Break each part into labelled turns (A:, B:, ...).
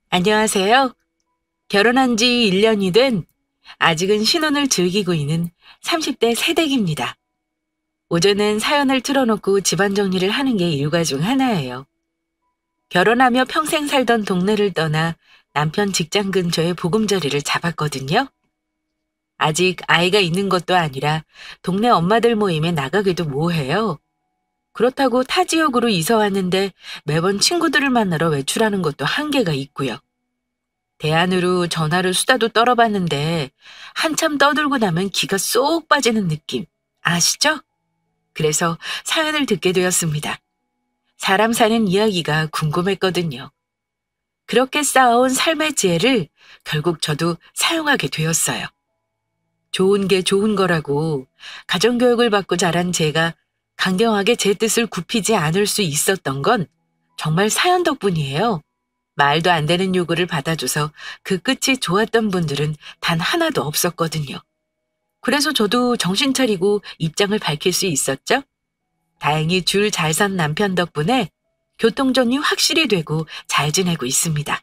A: 안녕하세요. 결혼한 지 1년이 된 아직은 신혼을 즐기고 있는 30대 새댁입니다. 오전은 사연을 틀어놓고 집안 정리를 하는 게 일과 중 하나예요. 결혼하며 평생 살던 동네를 떠나 남편 직장 근처에 보금자리를 잡았거든요. 아직 아이가 있는 것도 아니라 동네 엄마들 모임에 나가기도 뭐해요. 그렇다고 타 지역으로 이사 왔는데 매번 친구들을 만나러 외출하는 것도 한계가 있고요. 대안으로 전화로 수다도 떨어봤는데 한참 떠들고 나면 기가 쏙 빠지는 느낌 아시죠? 그래서 사연을 듣게 되었습니다. 사람 사는 이야기가 궁금했거든요. 그렇게 쌓아온 삶의 지혜를 결국 저도 사용하게 되었어요. 좋은 게 좋은 거라고 가정교육을 받고 자란 제가 강경하게 제 뜻을 굽히지 않을 수 있었던 건 정말 사연 덕분이에요. 말도 안 되는 요구를 받아줘서 그 끝이 좋았던 분들은 단 하나도 없었거든요. 그래서 저도 정신 차리고 입장을 밝힐 수 있었죠. 다행히 줄 잘 선 남편 덕분에 교통정리 확실히 되고 잘 지내고 있습니다.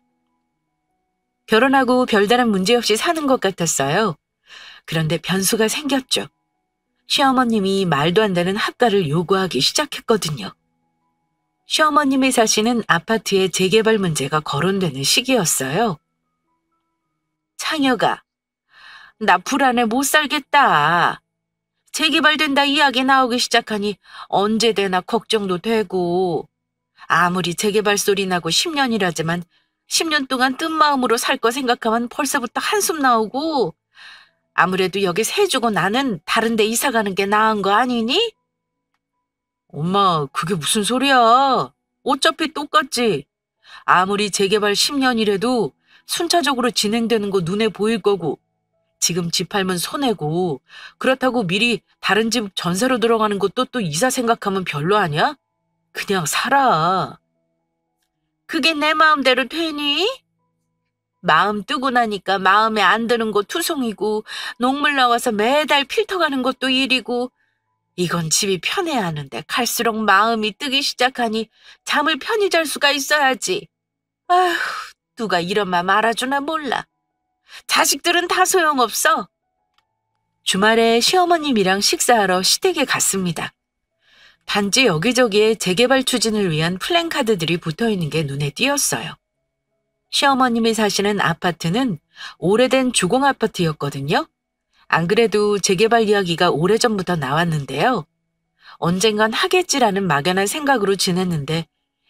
A: 결혼하고 별다른 문제 없이 사는 것 같았어요. 그런데 변수가 생겼죠. 시어머님이 말도 안 되는 합가를 요구하기 시작했거든요. 시어머님이 사시는 아파트의 재개발 문제가 거론되는 시기였어요. 창혁아, 나 불안해 못 살겠다. 재개발된다 이야기 나오기 시작하니 언제 되나 걱정도 되고, 아무리 재개발 소리 나고 10년이라지만 10년 동안 뜬 마음으로 살 거 생각하면 벌써부터 한숨 나오고, 아무래도 여기 세주고 나는 다른 데 이사 가는 게 나은 거 아니니? 엄마, 그게 무슨 소리야? 어차피 똑같지. 아무리 재개발 10년이라도 순차적으로 진행되는 거 눈에 보일 거고, 지금 집 팔면 손해고, 그렇다고 미리 다른 집 전세로 들어가는 것도 또 이사 생각하면 별로 아니야? 그냥 살아. 그게 내 마음대로 되니? 마음 뜨고 나니까 마음에 안 드는 거 투성이고, 녹물 나와서 매달 필터 가는 것도 일이고, 이건 집이 편해야 하는데 갈수록 마음이 뜨기 시작하니 잠을 편히 잘 수가 있어야지. 아휴, 누가 이런 맘 알아주나 몰라. 자식들은 다 소용없어. 주말에 시어머님이랑 식사하러 시댁에 갔습니다. 단지 여기저기에 재개발 추진을 위한 플랜카드들이 붙어있는 게 눈에 띄었어요. 시어머님이 사시는 아파트는 오래된 주공아파트였거든요. 안 그래도 재개발 이야기가 오래전부터 나왔는데요. 언젠간 하겠지라는 막연한 생각으로 지냈는데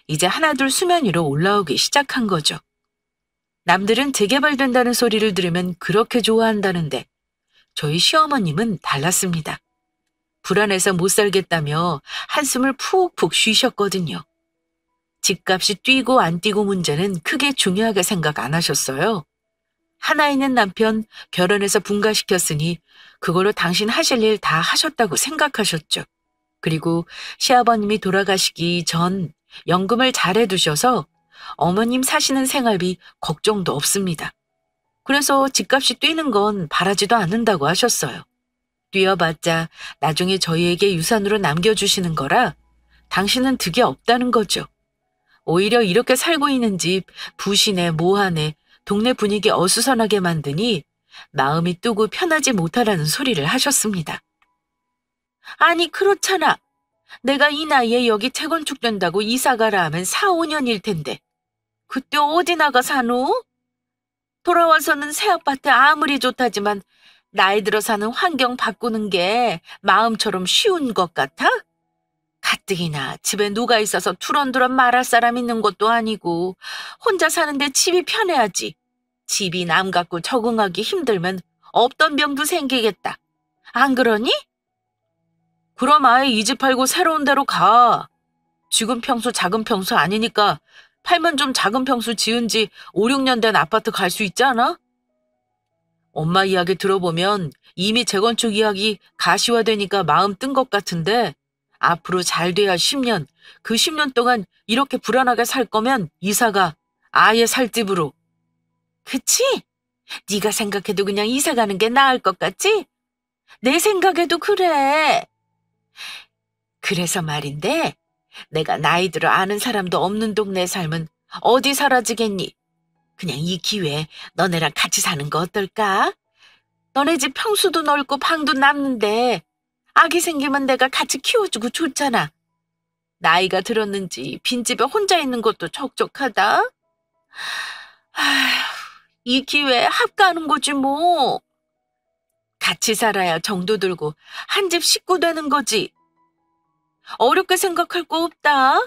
A: 이제 하나둘 수면 위로 올라오기 시작한 거죠. 남들은 재개발된다는 소리를 들으면 그렇게 좋아한다는데 저희 시어머님은 달랐습니다. 불안해서 못 살겠다며 한숨을 푹푹 쉬셨거든요. 집값이 뛰고 안 뛰고 문제는 크게 중요하게 생각 안 하셨어요. 하나 있는 남편 결혼해서 분가시켰으니 그걸로 당신 하실 일 다 하셨다고 생각하셨죠. 그리고 시아버님이 돌아가시기 전 연금을 잘 해두셔서 어머님 사시는 생활비 걱정도 없습니다. 그래서 집값이 뛰는 건 바라지도 않는다고 하셨어요. 뛰어봤자 나중에 저희에게 유산으로 남겨주시는 거라 당신은 득이 없다는 거죠. 오히려 이렇게 살고 있는 집 부시네 뭐하네 동네 분위기 어수선하게 만드니 마음이 뜨고 편하지 못하다는 소리를 하셨습니다. 아니 그렇잖아. 내가 이 나이에 여기 재건축된다고 이사가라 하면 4, 5년일 텐데 그때 어디 나가 사노? 돌아와서는 새 아파트 아무리 좋다지만 나이 들어 사는 환경 바꾸는 게 마음처럼 쉬운 것 같아? 가뜩이나 집에 누가 있어서 투런투런 말할 사람 있는 것도 아니고 혼자 사는데 집이 편해야지. 집이 남 같고 적응하기 힘들면 없던 병도 생기겠다. 안 그러니? 그럼 아예 이 집 팔고 새로운 데로 가. 지금 평수 작은 평수 아니니까 팔면 좀 작은 평수 지은 지 5, 6년 된 아파트 갈 수 있지 않아? 엄마 이야기 들어보면 이미 재건축 이야기 가시화되니까 마음 뜬 것 같은데 앞으로 잘 돼야 10년, 그 10년 동안 이렇게 불안하게 살 거면 이사가 아예 살 집으로. 그치? 네가 생각해도 그냥 이사 가는 게 나을 것 같지? 내 생각에도 그래. 그래서 말인데 내가 나이 들어 아는 사람도 없는 동네에 살면 어디 사라지겠니? 그냥 이 기회에 너네랑 같이 사는 거 어떨까? 너네 집 평수도 넓고 방도 남는데 아기 생기면 내가 같이 키워주고 좋잖아. 나이가 들었는지 빈집에 혼자 있는 것도 적적하다. 아휴, 이 기회에 합가하는 거지 뭐. 같이 살아야 정도 들고 한 집 식구 되는 거지. 어렵게 생각할 거 없다.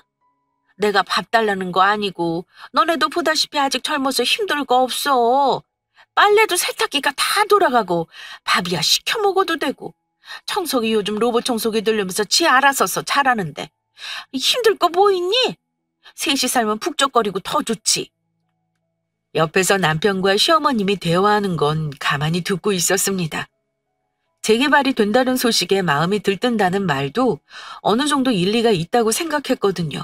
A: 내가 밥 달라는 거 아니고 너네도 보다시피 아직 젊어서 힘들 거 없어. 빨래도 세탁기가 다 돌아가고 밥이야 시켜 먹어도 되고 청소기 요즘 로봇 청소기 들려면서 지 알아서서 잘하는데 힘들 거 뭐 있니? 셋이 살면 북적거리고 더 좋지. 옆에서 남편과 시어머님이 대화하는 건 가만히 듣고 있었습니다. 재개발이 된다는 소식에 마음이 들뜬다는 말도 어느 정도 일리가 있다고 생각했거든요.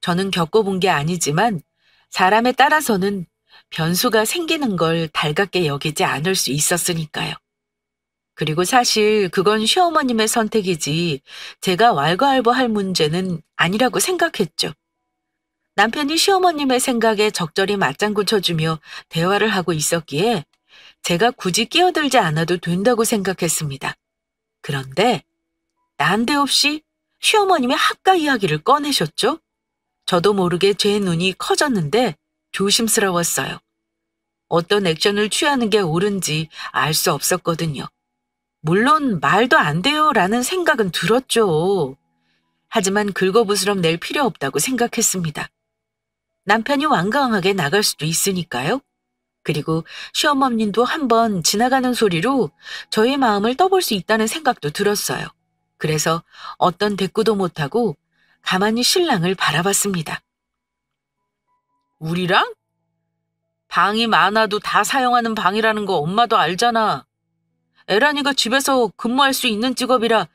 A: 저는 겪어본 게 아니지만 사람에 따라서는 변수가 생기는 걸 달갑게 여기지 않을 수 있었으니까요. 그리고 사실 그건 시어머님의 선택이지 제가 왈가왈부할 문제는 아니라고 생각했죠. 남편이 시어머님의 생각에 적절히 맞장구 쳐주며 대화를 하고 있었기에 제가 굳이 끼어들지 않아도 된다고 생각했습니다. 그런데 난데없이 시어머님의 합가 이야기를 꺼내셨죠? 저도 모르게 제 눈이 커졌는데 조심스러웠어요. 어떤 액션을 취하는 게 옳은지 알 수 없었거든요. 물론 말도 안 돼요라는 생각은 들었죠. 하지만 긁어부스럼 낼 필요 없다고 생각했습니다. 남편이 완강하게 나갈 수도 있으니까요. 그리고 시어머님도 한번 지나가는 소리로 저의 마음을 떠볼 수 있다는 생각도 들었어요. 그래서 어떤 대꾸도 못하고 가만히 신랑을 바라봤습니다. 우리랑? 방이 많아도 다 사용하는 방이라는 거 엄마도 알잖아. 에란이가 집에서 근무할 수 있는 직업이라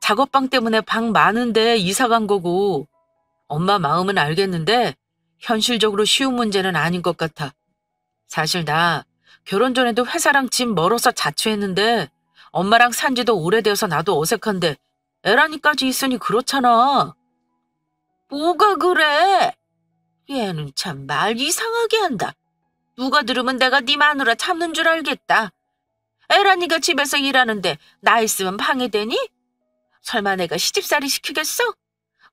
A: 작업방 때문에 방 많은데 이사 간 거고. 엄마 마음은 알겠는데 현실적으로 쉬운 문제는 아닌 것 같아. 사실 나 결혼 전에도 회사랑 집 멀어서 자취했는데 엄마랑 산 지도 오래되어서 나도 어색한데 에란이까지 있으니 그렇잖아. 뭐가 그래? 얘는 참 말 이상하게 한다. 누가 들으면 내가 네 마누라 참는 줄 알겠다. 에란이가 집에서 일하는데 나 있으면 방해되니? 설마 내가 시집살이 시키겠어?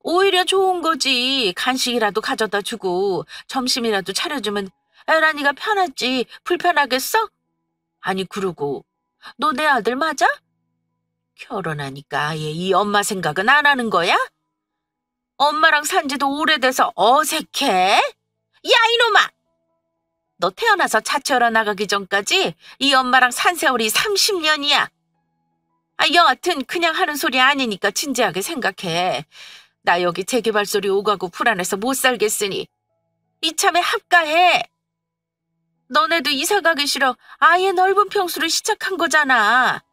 A: 오히려 좋은 거지. 간식이라도 가져다 주고 점심이라도 차려주면 에란이가 편하지 불편하겠어? 아니 그러고 너 내 아들 맞아? 결혼하니까 아예 이 엄마 생각은 안 하는 거야? 엄마랑 산 지도 오래돼서 어색해? 야 이놈아! 너 태어나서 자취하러 나가기 전까지 이 엄마랑 산 세월이 30년이야. 여하튼 그냥 하는 소리 아니니까 진지하게 생각해. 나 여기 재개발 소리 오가고 불안해서 못 살겠으니 이참에 합가해. 너네도 이사 가기 싫어 아예 넓은 평수를 시작한 거잖아.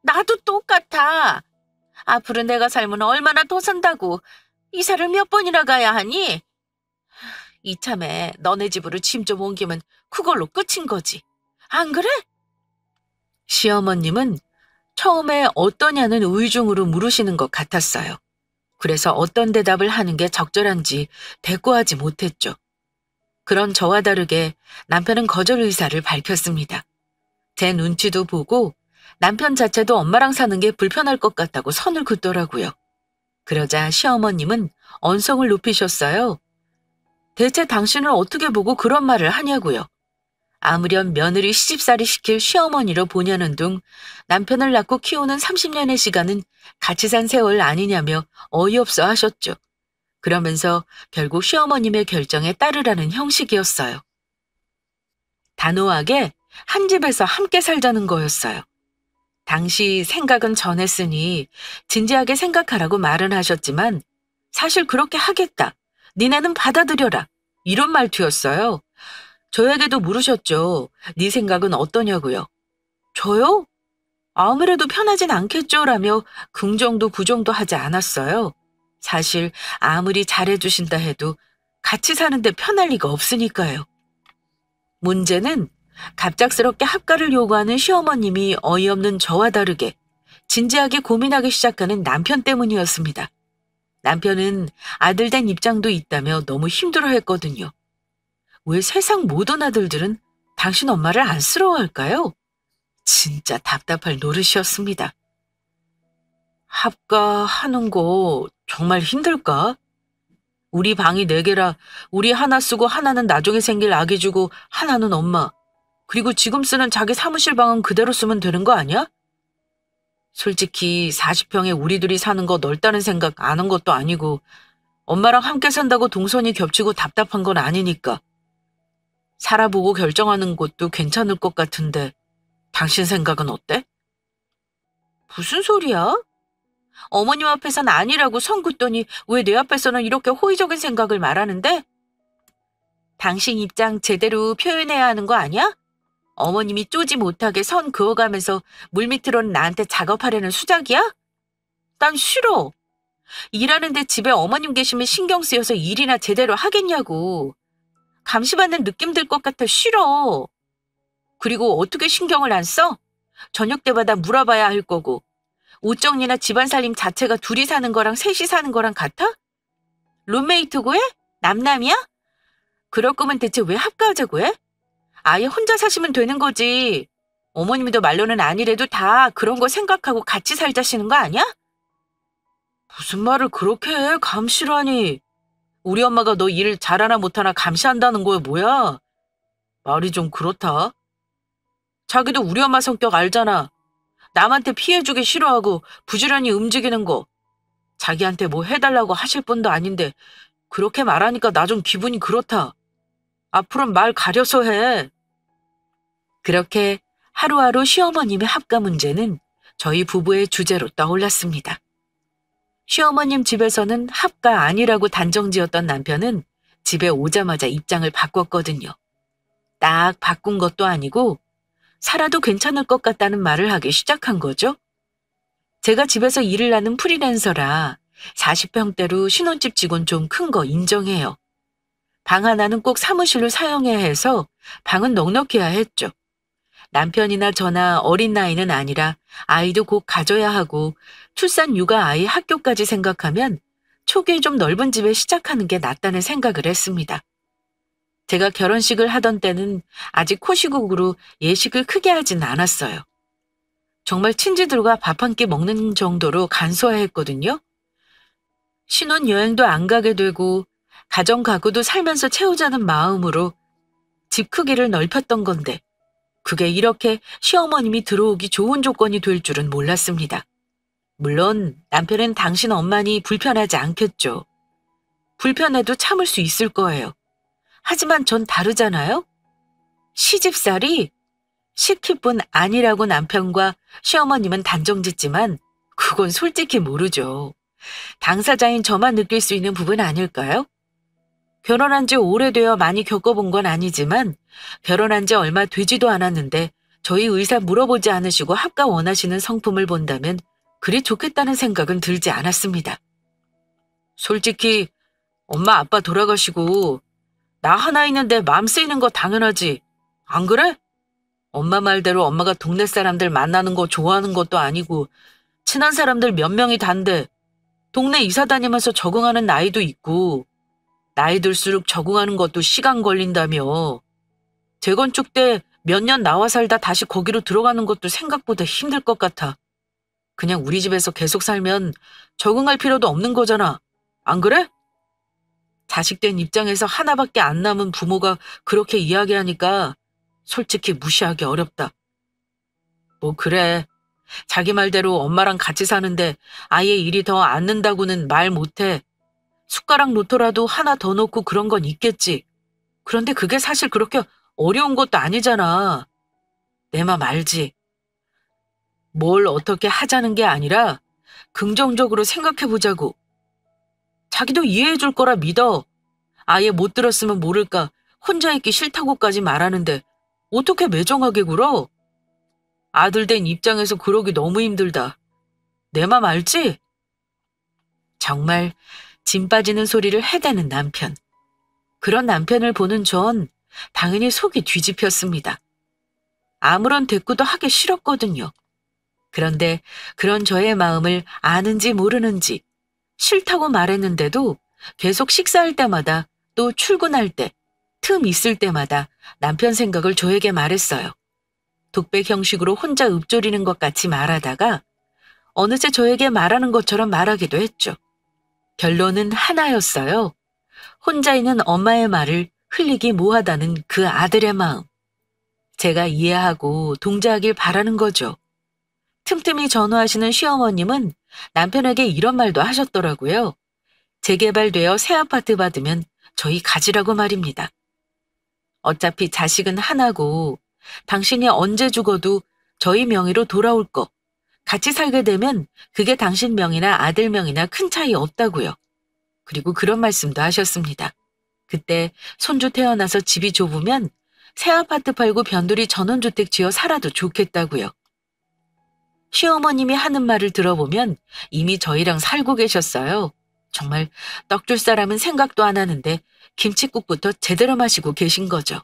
A: 나도 똑같아. 앞으로 내가 살면 얼마나 더 산다고. 이사를 몇 번이나 가야 하니? 이참에 너네 집으로 짐 좀 옮기면 그걸로 끝인 거지. 안 그래? 시어머님은 처음에 어떠냐는 의중으로 물으시는 것 같았어요. 그래서 어떤 대답을 하는 게 적절한지 대꾸하지 못했죠. 그런 저와 다르게 남편은 거절 의사를 밝혔습니다. 제 눈치도 보고 남편 자체도 엄마랑 사는 게 불편할 것 같다고 선을 긋더라고요. 그러자 시어머님은 언성을 높이셨어요. 대체 당신을 어떻게 보고 그런 말을 하냐고요. 아무렴 며느리 시집살이 시킬 시어머니로 보냐는 둥 남편을 낳고 키우는 30년의 시간은 같이 산 세월 아니냐며 어이없어 하셨죠. 그러면서 결국 시어머님의 결정에 따르라는 형식이었어요. 단호하게 한 집에서 함께 살자는 거였어요. 당시 생각은 전했으니 진지하게 생각하라고 말은 하셨지만 사실 그렇게 하겠다. 니네는 받아들여라. 이런 말투였어요. 저에게도 물으셨죠. 네 생각은 어떠냐고요. 저요? 아무래도 편하진 않겠죠라며 긍정도 부정도 하지 않았어요. 사실 아무리 잘해주신다 해도 같이 사는데 편할 리가 없으니까요. 문제는 갑작스럽게 합가를 요구하는 시어머님이 어이없는 저와 다르게 진지하게 고민하기 시작하는 남편 때문이었습니다. 남편은 아들 된 입장도 있다며 너무 힘들어했거든요. 왜 세상 모든 아들들은 당신 엄마를 안쓰러워할까요? 진짜 답답할 노릇이었습니다. 합가하는 거 정말 힘들까? 우리 방이 4개라 우리 하나 쓰고 하나는 나중에 생길 아기 주고 하나는 엄마. 그리고 지금 쓰는 자기 사무실 방은 그대로 쓰면 되는 거 아니야? 솔직히 40평에 우리 둘이 사는 거 넓다는 생각 안 한 것도 아니고 엄마랑 함께 산다고 동선이 겹치고 답답한 건 아니니까. 살아보고 결정하는 것도 괜찮을 것 같은데 당신 생각은 어때? 무슨 소리야? 어머님 앞에선 아니라고 선 긋더니 왜 내 앞에서는 이렇게 호의적인 생각을 말하는데? 당신 입장 제대로 표현해야 하는 거 아니야? 어머님이 쪼지 못하게 선 그어가면서 물밑으로는 나한테 작업하려는 수작이야? 난 싫어. 일하는데 집에 어머님 계시면 신경 쓰여서 일이나 제대로 하겠냐고. 감시받는 느낌 들 것 같아 싫어. 그리고 어떻게 신경을 안 써? 저녁 때마다 물어봐야 할 거고. 옷 정리나 집안 살림 자체가 둘이 사는 거랑 셋이 사는 거랑 같아? 룸메이트고 해? 남남이야? 그럴 거면 대체 왜 합가하자고 해? 아예 혼자 사시면 되는 거지. 어머님도 말로는 아니래도 다 그런 거 생각하고 같이 살자시는 거 아니야? 무슨 말을 그렇게 해? 감시라니. 우리 엄마가 너 일 잘하나 못하나 감시한다는 거야 뭐야? 말이 좀 그렇다. 자기도 우리 엄마 성격 알잖아. 남한테 피해주기 싫어하고 부지런히 움직이는 거. 자기한테 뭐 해달라고 하실 분도 아닌데 그렇게 말하니까 나 좀 기분이 그렇다. 앞으로는 말 가려서 해. 그렇게 하루하루 시어머님의 합가 문제는 저희 부부의 주제로 떠올랐습니다. 시어머님 집에서는 합가 아니라고 단정지었던 남편은 집에 오자마자 입장을 바꿨거든요. 딱 바꾼 것도 아니고 살아도 괜찮을 것 같다는 말을 하기 시작한 거죠. 제가 집에서 일을 하는 프리랜서라 40평대로 신혼집 직원 좀 큰 거 인정해요. 방 하나는 꼭 사무실로 사용해야 해서 방은 넉넉해야 했죠. 남편이나 저나 어린 나이는 아니라 아이도 곧 가져야 하고 출산 육아 아이 학교까지 생각하면 초기에 좀 넓은 집에 시작하는 게 낫다는 생각을 했습니다. 제가 결혼식을 하던 때는 아직 코시국으로 예식을 크게 하진 않았어요. 정말 친지들과 밥 한 끼 먹는 정도로 간소화했거든요. 신혼여행도 안 가게 되고 가정 가구도 살면서 채우자는 마음으로 집 크기를 넓혔던 건데 그게 이렇게 시어머님이 들어오기 좋은 조건이 될 줄은 몰랐습니다. 물론 남편은 당신 엄마니 불편하지 않겠죠. 불편해도 참을 수 있을 거예요. 하지만 전 다르잖아요. 시집살이 시킬 뿐 아니라고 남편과 시어머님은 단정짓지만 그건 솔직히 모르죠. 당사자인 저만 느낄 수 있는 부분 아닐까요? 결혼한 지 오래되어 많이 겪어본 건 아니지만 결혼한 지 얼마 되지도 않았는데 저희 의사 물어보지 않으시고 합가 원하시는 성품을 본다면 그리 좋겠다는 생각은 들지 않았습니다. 솔직히 엄마 아빠 돌아가시고 나 하나 있는데 마음 쓰이는 거 당연하지. 안 그래? 엄마 말대로 엄마가 동네 사람들 만나는 거 좋아하는 것도 아니고 친한 사람들 몇 명이 단데 동네 이사 다니면서 적응하는 나이도 있고 나이 들수록 적응하는 것도 시간 걸린다며. 재건축 때 몇 년 나와 살다 다시 거기로 들어가는 것도 생각보다 힘들 것 같아. 그냥 우리 집에서 계속 살면 적응할 필요도 없는 거잖아. 안 그래? 자식된 입장에서 하나밖에 안 남은 부모가 그렇게 이야기하니까 솔직히 무시하기 어렵다. 뭐 그래. 자기 말대로 엄마랑 같이 사는데 아예 일이 더 안 는다고는 말 못해. 숟가락 놓더라도 하나 더 놓고 그런 건 있겠지. 그런데 그게 사실 그렇게 어려운 것도 아니잖아. 내 맘 알지? 뭘 어떻게 하자는 게 아니라 긍정적으로 생각해보자고. 자기도 이해해줄 거라 믿어. 아예 못 들었으면 모를까 혼자 있기 싫다고까지 말하는데 어떻게 매정하게 굴어? 아들 된 입장에서 그러기 너무 힘들다. 내 맘 알지? 정말 짐 빠지는 소리를 해대는 남편. 그런 남편을 보는 전 당연히 속이 뒤집혔습니다. 아무런 대꾸도 하기 싫었거든요. 그런데 그런 저의 마음을 아는지 모르는지 싫다고 말했는데도 계속 식사할 때마다 또 출근할 때 틈 있을 때마다 남편 생각을 저에게 말했어요. 독백 형식으로 혼자 읊조리는 것 같이 말하다가 어느새 저에게 말하는 것처럼 말하기도 했죠. 결론은 하나였어요. 혼자 있는 엄마의 말을 흘리기 뭐하다는 그 아들의 마음. 제가 이해하고 동조하길 바라는 거죠. 틈틈이 전화하시는 시어머님은 남편에게 이런 말도 하셨더라고요. 재개발되어 새 아파트 받으면 저희 가지라고 말입니다. 어차피 자식은 하나고 당신이 언제 죽어도 저희 명의로 돌아올 거. 같이 살게 되면 그게 당신 명이나 아들 명이나 큰 차이 없다고요. 그리고 그런 말씀도 하셨습니다. 그때 손주 태어나서 집이 좁으면 새 아파트 팔고 변두리 전원주택 지어 살아도 좋겠다고요. 시어머님이 하는 말을 들어보면 이미 저희랑 살고 계셨어요. 정말 떡 줄 사람은 생각도 안 하는데 김칫국부터 제대로 마시고 계신 거죠.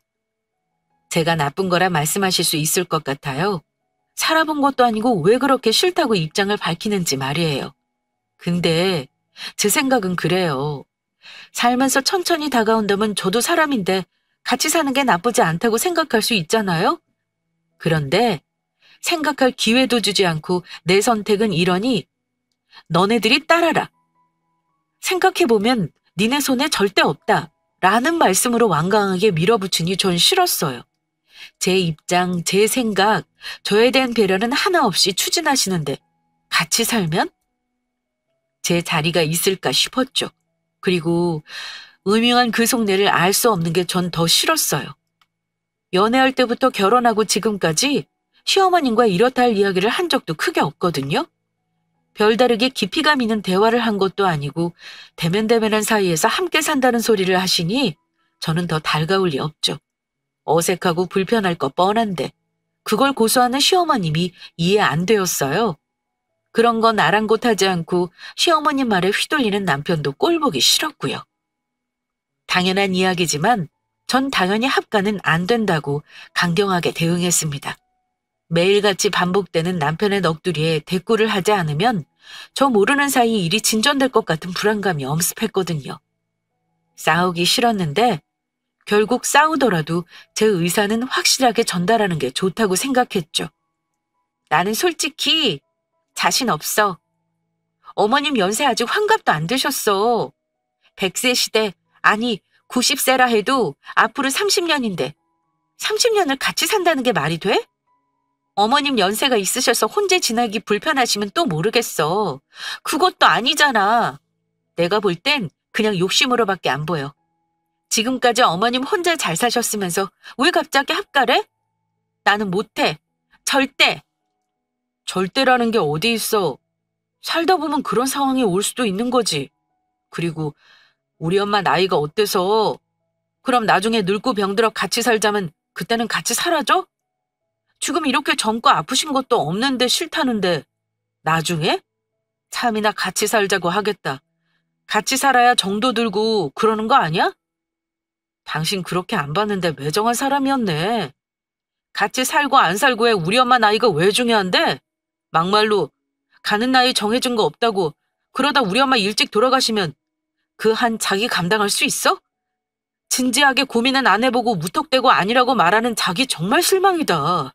A: 제가 나쁜 거라 말씀하실 수 있을 것 같아요. 살아본 것도 아니고 왜 그렇게 싫다고 입장을 밝히는지 말이에요. 근데 제 생각은 그래요. 살면서 천천히 다가온다면 저도 사람인데 같이 사는 게 나쁘지 않다고 생각할 수 있잖아요? 그런데 생각할 기회도 주지 않고 내 선택은 이러니 너네들이 따라라. 생각해보면 니네 손에 절대 없다. 라는 말씀으로 완강하게 밀어붙이니 전 싫었어요. 제 입장, 제 생각, 저에 대한 배려는 하나 없이 추진하시는데 같이 살면? 제 자리가 있을까 싶었죠. 그리고 음흉한 그 속내를 알 수 없는 게 전 더 싫었어요. 연애할 때부터 결혼하고 지금까지 시어머님과 이렇다 할 이야기를 한 적도 크게 없거든요. 별다르게 깊이감 있는 대화를 한 것도 아니고 대면대면한 사이에서 함께 산다는 소리를 하시니 저는 더 달가울 리 없죠. 어색하고 불편할 거 뻔한데 그걸 고소하는 시어머님이 이해 안 되었어요. 그런 건 아랑곳하지 않고 시어머님 말에 휘둘리는 남편도 꼴보기 싫었고요. 당연한 이야기지만 전 당연히 합가는 안 된다고 강경하게 대응했습니다. 매일같이 반복되는 남편의 넋두리에 대꾸를 하지 않으면 저 모르는 사이 일이 진전될 것 같은 불안감이 엄습했거든요. 싸우기 싫었는데 결국 싸우더라도 제 의사는 확실하게 전달하는 게 좋다고 생각했죠. 나는 솔직히 자신 없어. 어머님 연세 아직 환갑도 안 되셨어. 100세 시대, 아니 90세라 해도 앞으로 30년인데 30년을 같이 산다는 게 말이 돼? 어머님 연세가 있으셔서 혼자 지내기 불편하시면 또 모르겠어. 그것도 아니잖아. 내가 볼 땐 그냥 욕심으로밖에 안 보여. 지금까지 어머님 혼자 잘 사셨으면서 왜 갑자기 합가래? 나는 못해. 절대. 절대라는 게 어디 있어. 살다 보면 그런 상황이 올 수도 있는 거지. 그리고 우리 엄마 나이가 어때서 그럼 나중에 늙고 병들어 같이 살자면 그때는 같이 살아줘? 지금 이렇게 젊고 아프신 것도 없는데 싫다는데 나중에? 참이나 같이 살자고 하겠다. 같이 살아야 정도 들고 그러는 거 아니야? 당신 그렇게 안 봤는데 매정한 사람이었네. 같이 살고 안 살고에 우리 엄마 나이가 왜 중요한데? 막말로 가는 나이 정해진 거 없다고 그러다 우리 엄마 일찍 돌아가시면 그 한 자기 감당할 수 있어? 진지하게 고민은 안 해보고 무턱대고 아니라고 말하는 자기 정말 실망이다.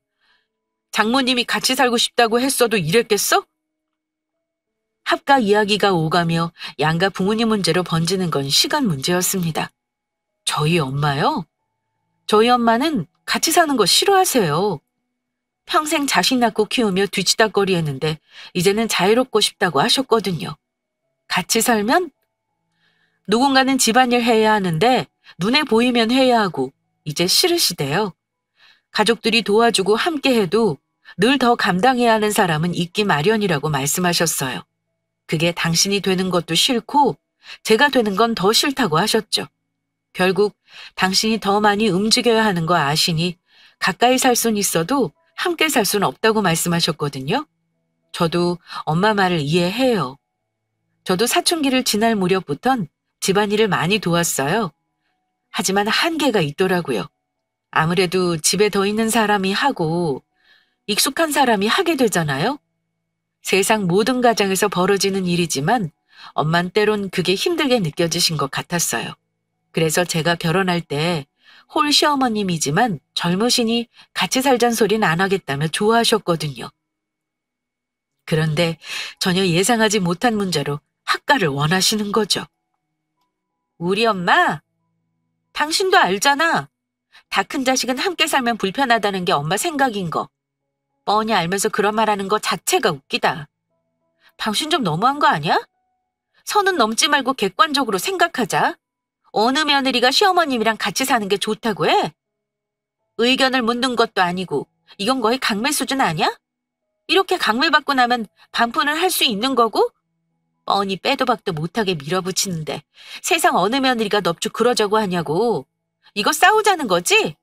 A: 장모님이 같이 살고 싶다고 했어도 이랬겠어? 합가 이야기가 오가며 양가 부모님 문제로 번지는 건 시간 문제였습니다. 저희 엄마요? 저희 엄마는 같이 사는 거 싫어하세요. 평생 자식 낳고 키우며 뒤치다꺼리 했는데 이제는 자유롭고 싶다고 하셨거든요. 같이 살면? 누군가는 집안일 해야 하는데 눈에 보이면 해야 하고 이제 싫으시대요. 가족들이 도와주고 함께해도 늘 더 감당해야 하는 사람은 있기 마련이라고 말씀하셨어요. 그게 당신이 되는 것도 싫고 제가 되는 건 더 싫다고 하셨죠. 결국 당신이 더 많이 움직여야 하는 거 아시니 가까이 살 순 있어도 함께 살 수는 없다고 말씀하셨거든요. 저도 엄마 말을 이해해요. 저도 사춘기를 지날 무렵부턴 집안일을 많이 도왔어요. 하지만 한계가 있더라고요. 아무래도 집에 더 있는 사람이 하고 익숙한 사람이 하게 되잖아요. 세상 모든 가정에서 벌어지는 일이지만 엄만 때론 그게 힘들게 느껴지신 것 같았어요. 그래서 제가 결혼할 때 홀 시어머님이지만 젊으시니 같이 살잔 소리는 안 하겠다며 좋아하셨거든요. 그런데 전혀 예상하지 못한 문제로 학가를 원하시는 거죠. 우리 엄마? 당신도 알잖아. 다 큰 자식은 함께 살면 불편하다는 게 엄마 생각인 거. 뻔히 알면서 그런 말하는 거 자체가 웃기다. 당신 좀 너무한 거 아니야? 선은 넘지 말고 객관적으로 생각하자. 어느 며느리가 시어머님이랑 같이 사는 게 좋다고 해? 의견을 묻는 것도 아니고 이건 거의 강매 수준 아니야? 이렇게 강매받고 나면 반푼은 할 수 있는 거고? 뻔히 빼도 박도 못하게 밀어붙이는데 세상 어느 며느리가 넙죽 그러자고 하냐고. 이거 싸우자는 거지?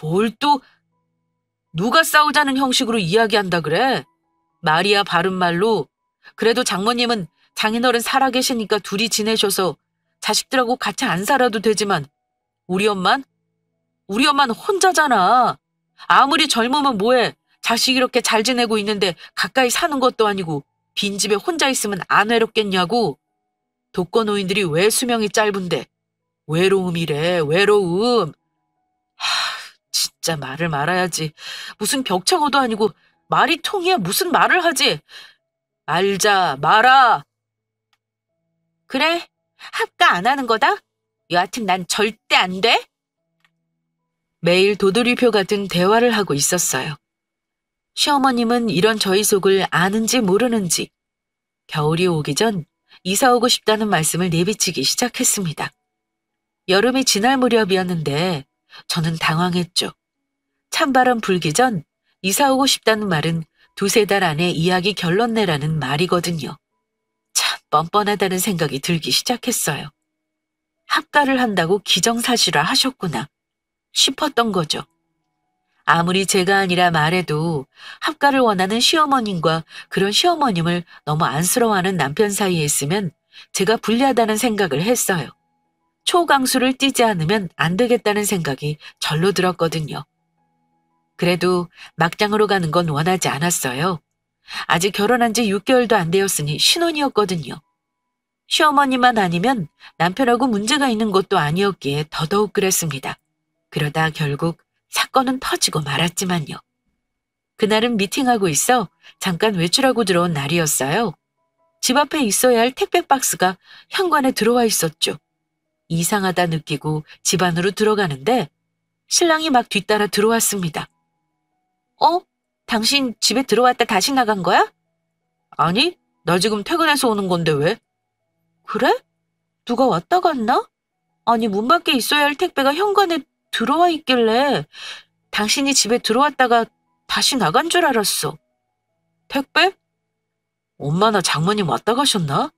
A: 뭘 또 누가 싸우자는 형식으로 이야기한다 그래? 말이야 바른 말로. 그래도 장모님은 장인어른 살아계시니까 둘이 지내셔서 자식들하고 같이 안 살아도 되지만 우리 엄만? 우리 엄마는 혼자잖아. 아무리 젊으면 뭐해. 자식 이렇게 잘 지내고 있는데 가까이 사는 것도 아니고 빈집에 혼자 있으면 안 외롭겠냐고. 독거노인들이 왜 수명이 짧은데. 외로움이래, 외로움. 진짜 말을 말아야지. 무슨 벽창호도 아니고 말이 통해야 무슨 말을 하지. 말자, 말아. 그래, 합가 안 하는 거다? 여하튼 난 절대 안 돼. 매일 도돌이표 같은 대화를 하고 있었어요. 시어머님은 이런 저희 속을 아는지 모르는지 겨울이 오기 전 이사 오고 싶다는 말씀을 내비치기 시작했습니다. 여름이 지날 무렵이었는데 저는 당황했죠. 찬바람 불기 전 이사 오고 싶다는 말은 두세 달 안에 이야기 결론 내라는 말이거든요. 참 뻔뻔하다는 생각이 들기 시작했어요. 합가를 한다고 기정사실화 하셨구나 싶었던 거죠. 아무리 제가 아니라 말해도 합가를 원하는 시어머님과 그런 시어머님을 너무 안쓰러워하는 남편 사이에 있으면 제가 불리하다는 생각을 했어요. 초강수를 띄지 않으면 안 되겠다는 생각이 절로 들었거든요. 그래도 막장으로 가는 건 원하지 않았어요. 아직 결혼한 지 6개월도 안 되었으니 신혼이었거든요. 시어머니만 아니면 남편하고 문제가 있는 것도 아니었기에 더더욱 그랬습니다. 그러다 결국 사건은 터지고 말았지만요. 그날은 미팅하고 있어 잠깐 외출하고 들어온 날이었어요. 집 앞에 있어야 할 택배 박스가 현관에 들어와 있었죠. 이상하다 느끼고 집 안으로 들어가는데 신랑이 막 뒤따라 들어왔습니다. 당신 집에 들어왔다 다시 나간 거야? 아니, 나 지금 퇴근해서 오는 건데 왜? 그래? 누가 왔다 갔나? 아니, 문 밖에 있어야 할 택배가 현관에 들어와 있길래 당신이 집에 들어왔다가 다시 나간 줄 알았어. 택배? 엄마나 장모님 왔다 가셨나?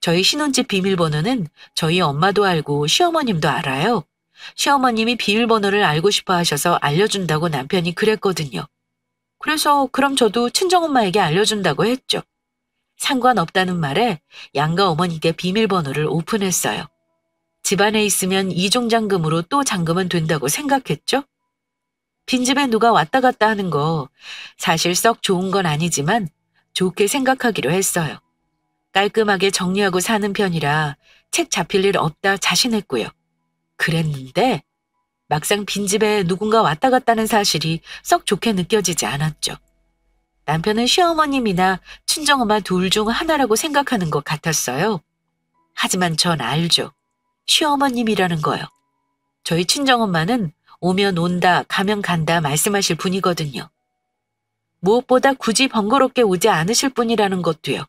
A: 저희 신혼집 비밀번호는 저희 엄마도 알고 시어머님도 알아요. 시어머님이 비밀번호를 알고 싶어 하셔서 알려준다고 남편이 그랬거든요. 그래서 그럼 저도 친정엄마에게 알려준다고 했죠. 상관없다는 말에 양가 어머니께 비밀번호를 오픈했어요. 집안에 있으면 이중잠금으로 또 잠그면 된다고 생각했죠. 빈집에 누가 왔다 갔다 하는 거 사실 썩 좋은 건 아니지만 좋게 생각하기로 했어요. 깔끔하게 정리하고 사는 편이라 책 잡힐 일 없다 자신했고요. 그랬는데 막상 빈집에 누군가 왔다 갔다는 사실이 썩 좋게 느껴지지 않았죠. 남편은 시어머님이나 친정엄마 둘 중 하나라고 생각하는 것 같았어요. 하지만 전 알죠. 시어머님이라는 거요. 저희 친정엄마는 오면 온다, 가면 간다 말씀하실 분이거든요. 무엇보다 굳이 번거롭게 오지 않으실 분이라는 것도요.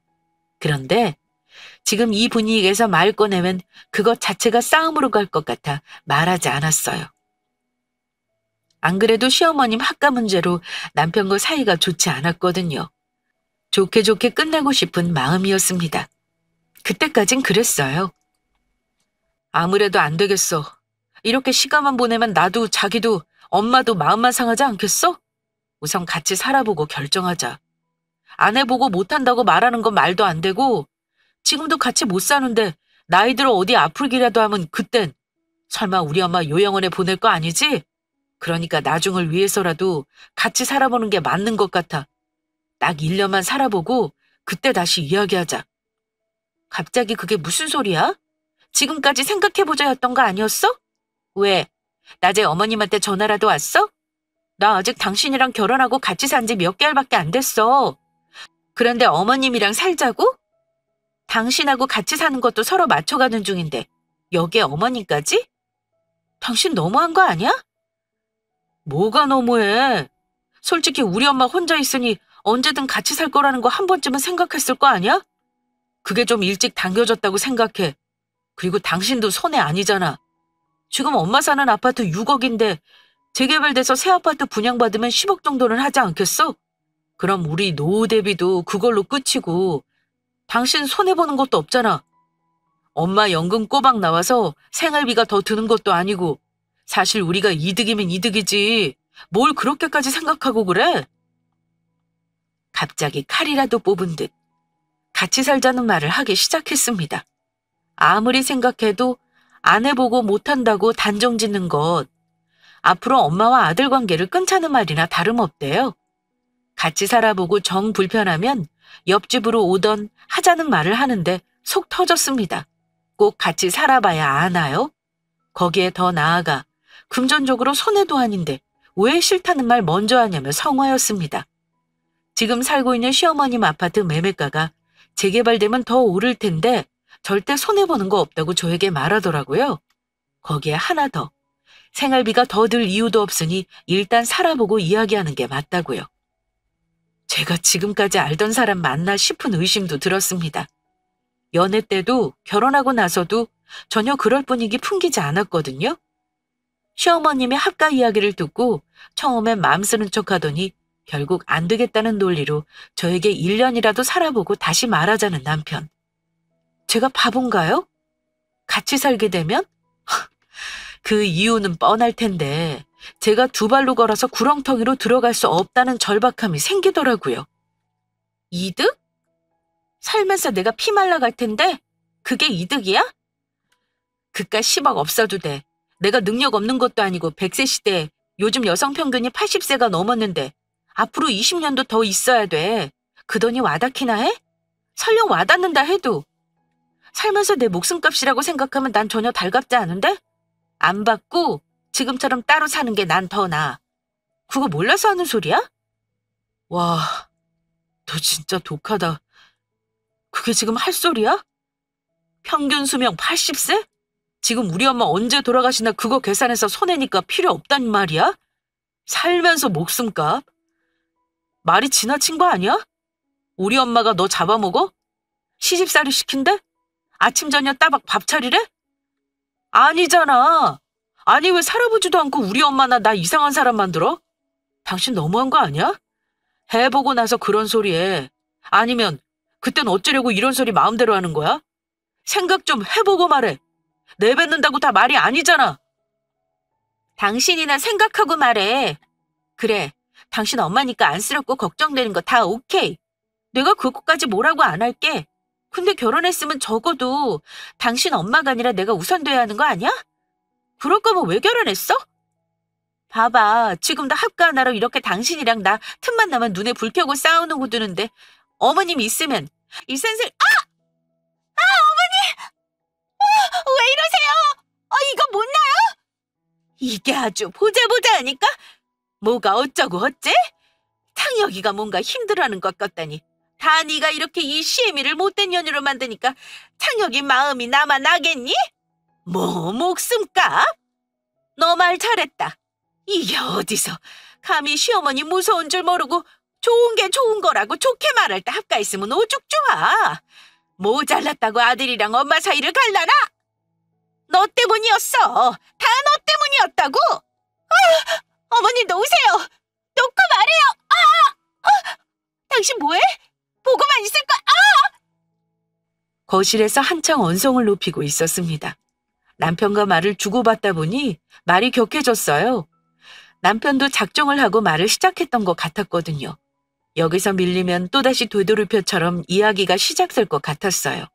A: 그런데 지금 이 분위기에서 말 꺼내면 그것 자체가 싸움으로 갈 것 같아 말하지 않았어요. 안 그래도 시어머님 학가 문제로 남편과 사이가 좋지 않았거든요. 좋게 좋게 끝내고 싶은 마음이었습니다. 그때까진 그랬어요. 아무래도 안 되겠어. 이렇게 시간만 보내면 나도 자기도 엄마도 마음만 상하지 않겠어? 우선 같이 살아보고 결정하자. 안 해보고 못한다고 말하는 건 말도 안 되고 지금도 같이 못 사는데 나이 들어 어디 아플기라도 하면 그땐 설마 우리 엄마 요양원에 보낼 거 아니지? 그러니까 나중을 위해서라도 같이 살아보는 게 맞는 것 같아. 딱 1년만 살아보고 그때 다시 이야기하자. 갑자기 그게 무슨 소리야? 지금까지 생각해보자 했던 거 아니었어? 왜? 낮에 어머님한테 전화라도 왔어? 나 아직 당신이랑 결혼하고 같이 산 지 몇 개월밖에 안 됐어. 그런데 어머님이랑 살자고? 당신하고 같이 사는 것도 서로 맞춰가는 중인데 여기에 어머님까지? 당신 너무한 거 아니야? 뭐가 너무해? 솔직히 우리 엄마 혼자 있으니 언제든 같이 살 거라는 거 한 번쯤은 생각했을 거 아니야? 그게 좀 일찍 당겨졌다고 생각해. 그리고 당신도 손해 아니잖아. 지금 엄마 사는 아파트 6억인데 재개발돼서 새 아파트 분양받으면 10억 정도는 하지 않겠어? 그럼 우리 노후 대비도 그걸로 끝이고 당신 손해보는 것도 없잖아. 엄마 연금 꼬박 나와서 생활비가 더 드는 것도 아니고 사실 우리가 이득이면 이득이지. 뭘 그렇게까지 생각하고 그래? 갑자기 칼이라도 뽑은 듯 같이 살자는 말을 하기 시작했습니다. 아무리 생각해도 안 해보고 못한다고 단정짓는 것. 앞으로 엄마와 아들 관계를 끊자는 말이나 다름없대요. 같이 살아보고 정 불편하면 옆집으로 오던 하자는 말을 하는데 속 터졌습니다. 꼭 같이 살아봐야 아나요? 거기에 더 나아가 금전적으로 손해도 아닌데 왜 싫다는 말 먼저 하냐며 성화였습니다. 지금 살고 있는 시어머님 아파트 매매가가 재개발되면 더 오를 텐데 절대 손해보는 거 없다고 저에게 말하더라고요. 거기에 하나 더. 생활비가 더 들 이유도 없으니 일단 살아보고 이야기하는 게 맞다고요. 제가 지금까지 알던 사람 맞나 싶은 의심도 들었습니다. 연애 때도 결혼하고 나서도 전혀 그럴 분위기 풍기지 않았거든요. 시어머님의 합가 이야기를 듣고 처음엔 마음 쓰는 척하더니 결국 안 되겠다는 논리로 저에게 1년이라도 살아보고 다시 말하자는 남편. 제가 바본가요? 같이 살게 되면? 그 이유는 뻔할 텐데 제가 두 발로 걸어서 구렁텅이로 들어갈 수 없다는 절박함이 생기더라고요. 이득? 살면서 내가 피 말라갈 텐데 그게 이득이야? 그깟 10억 없어도 돼. 내가 능력 없는 것도 아니고 100세 시대에 요즘 여성 평균이 80세가 넘었는데 앞으로 20년도 더 있어야 돼. 그 돈이 와닿기나 해? 설령 와닿는다 해도 살면서 내 목숨값이라고 생각하면 난 전혀 달갑지 않은데? 안 받고 지금처럼 따로 사는 게 난 더 나아. 그거 몰라서 하는 소리야? 와, 너 진짜 독하다. 그게 지금 할 소리야? 평균 수명 80세? 지금 우리 엄마 언제 돌아가시나 그거 계산해서 손해니까 필요 없단 말이야? 살면서 목숨값? 말이 지나친 거 아니야? 우리 엄마가 너 잡아먹어? 시집살이 시킨대? 아침 저녁 따박 밥 차리래? 아니잖아. 아니 왜 살아보지도 않고 우리 엄마나 나 이상한 사람 만들어? 당신 너무한 거 아니야? 해보고 나서 그런 소리 해. 아니면 그땐 어쩌려고 이런 소리 마음대로 하는 거야? 생각 좀 해보고 말해. 내뱉는다고 다 말이 아니잖아. 당신이나 생각하고 말해. 그래, 당신 엄마니까 안쓰럽고 걱정되는 거 다 오케이. 내가 그것까지 뭐라고 안 할게. 근데 결혼했으면 적어도 당신 엄마가 아니라 내가 우선돼야 하는 거 아니야? 그럴 거면 왜 결혼했어? 봐봐, 지금도 합가 하나로 이렇게 당신이랑 나 틈만 나면 눈에 불 켜고 싸우는 거 두는데 어머님 있으면 이 센슬 왜 이러세요? 이거 못 나요? 이게 아주 보자 하니까 뭐가 어쩌고 어째? 탕여기가 뭔가 힘들어하는 것 같다니. 다 네가 이렇게 이 시애미를 못된 년으로 만드니까 탕여기 마음이 남아 나겠니? 뭐 목숨값? 너 말 잘했다. 이게 어디서 감히 시어머니 무서운 줄 모르고 좋은 게 좋은 거라고 좋게 말할 때 합가했으면 오죽 좋아. 모잘났다고 아들이랑 엄마 사이를 갈라나? 너 때문이었어. 다 너 때문이었다고. 어머니 놓으세요. 놓고 말해요. 당신 뭐해? 보고만 있을 거야. 거실에서 한창 언성을 높이고 있었습니다. 남편과 말을 주고받다 보니 말이 격해졌어요. 남편도 작정을 하고 말을 시작했던 것 같았거든요. 여기서 밀리면 또다시 되돌이표처럼 이야기가 시작될 것 같았어요.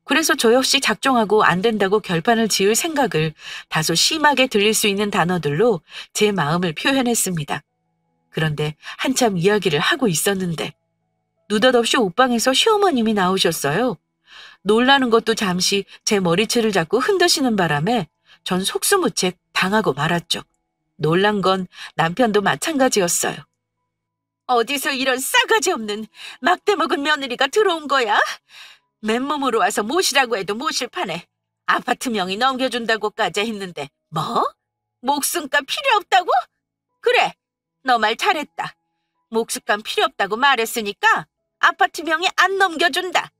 A: 그래서 저 역시 작정하고 안 된다고 결판을 지을 생각을 다소 심하게 들릴 수 있는 단어들로 제 마음을 표현했습니다. 그런데 한참 이야기를 하고 있었는데 느닷없이 옷방에서 시어머님이 나오셨어요. 놀라는 것도 잠시 제 머리채를 잡고 흔드시는 바람에 전 속수무책 당하고 말았죠. 놀란 건 남편도 마찬가지였어요. 어디서 이런 싸가지 없는 막대 먹은 며느리가 들어온 거야? 맨몸으로 와서 모시라고 해도 모실 판에 아파트 명의 넘겨준다고까지 했는데 뭐? 목숨값 필요 없다고? 그래, 너 말 잘했다. 목숨값 필요 없다고 말했으니까 아파트 명의 안 넘겨준다.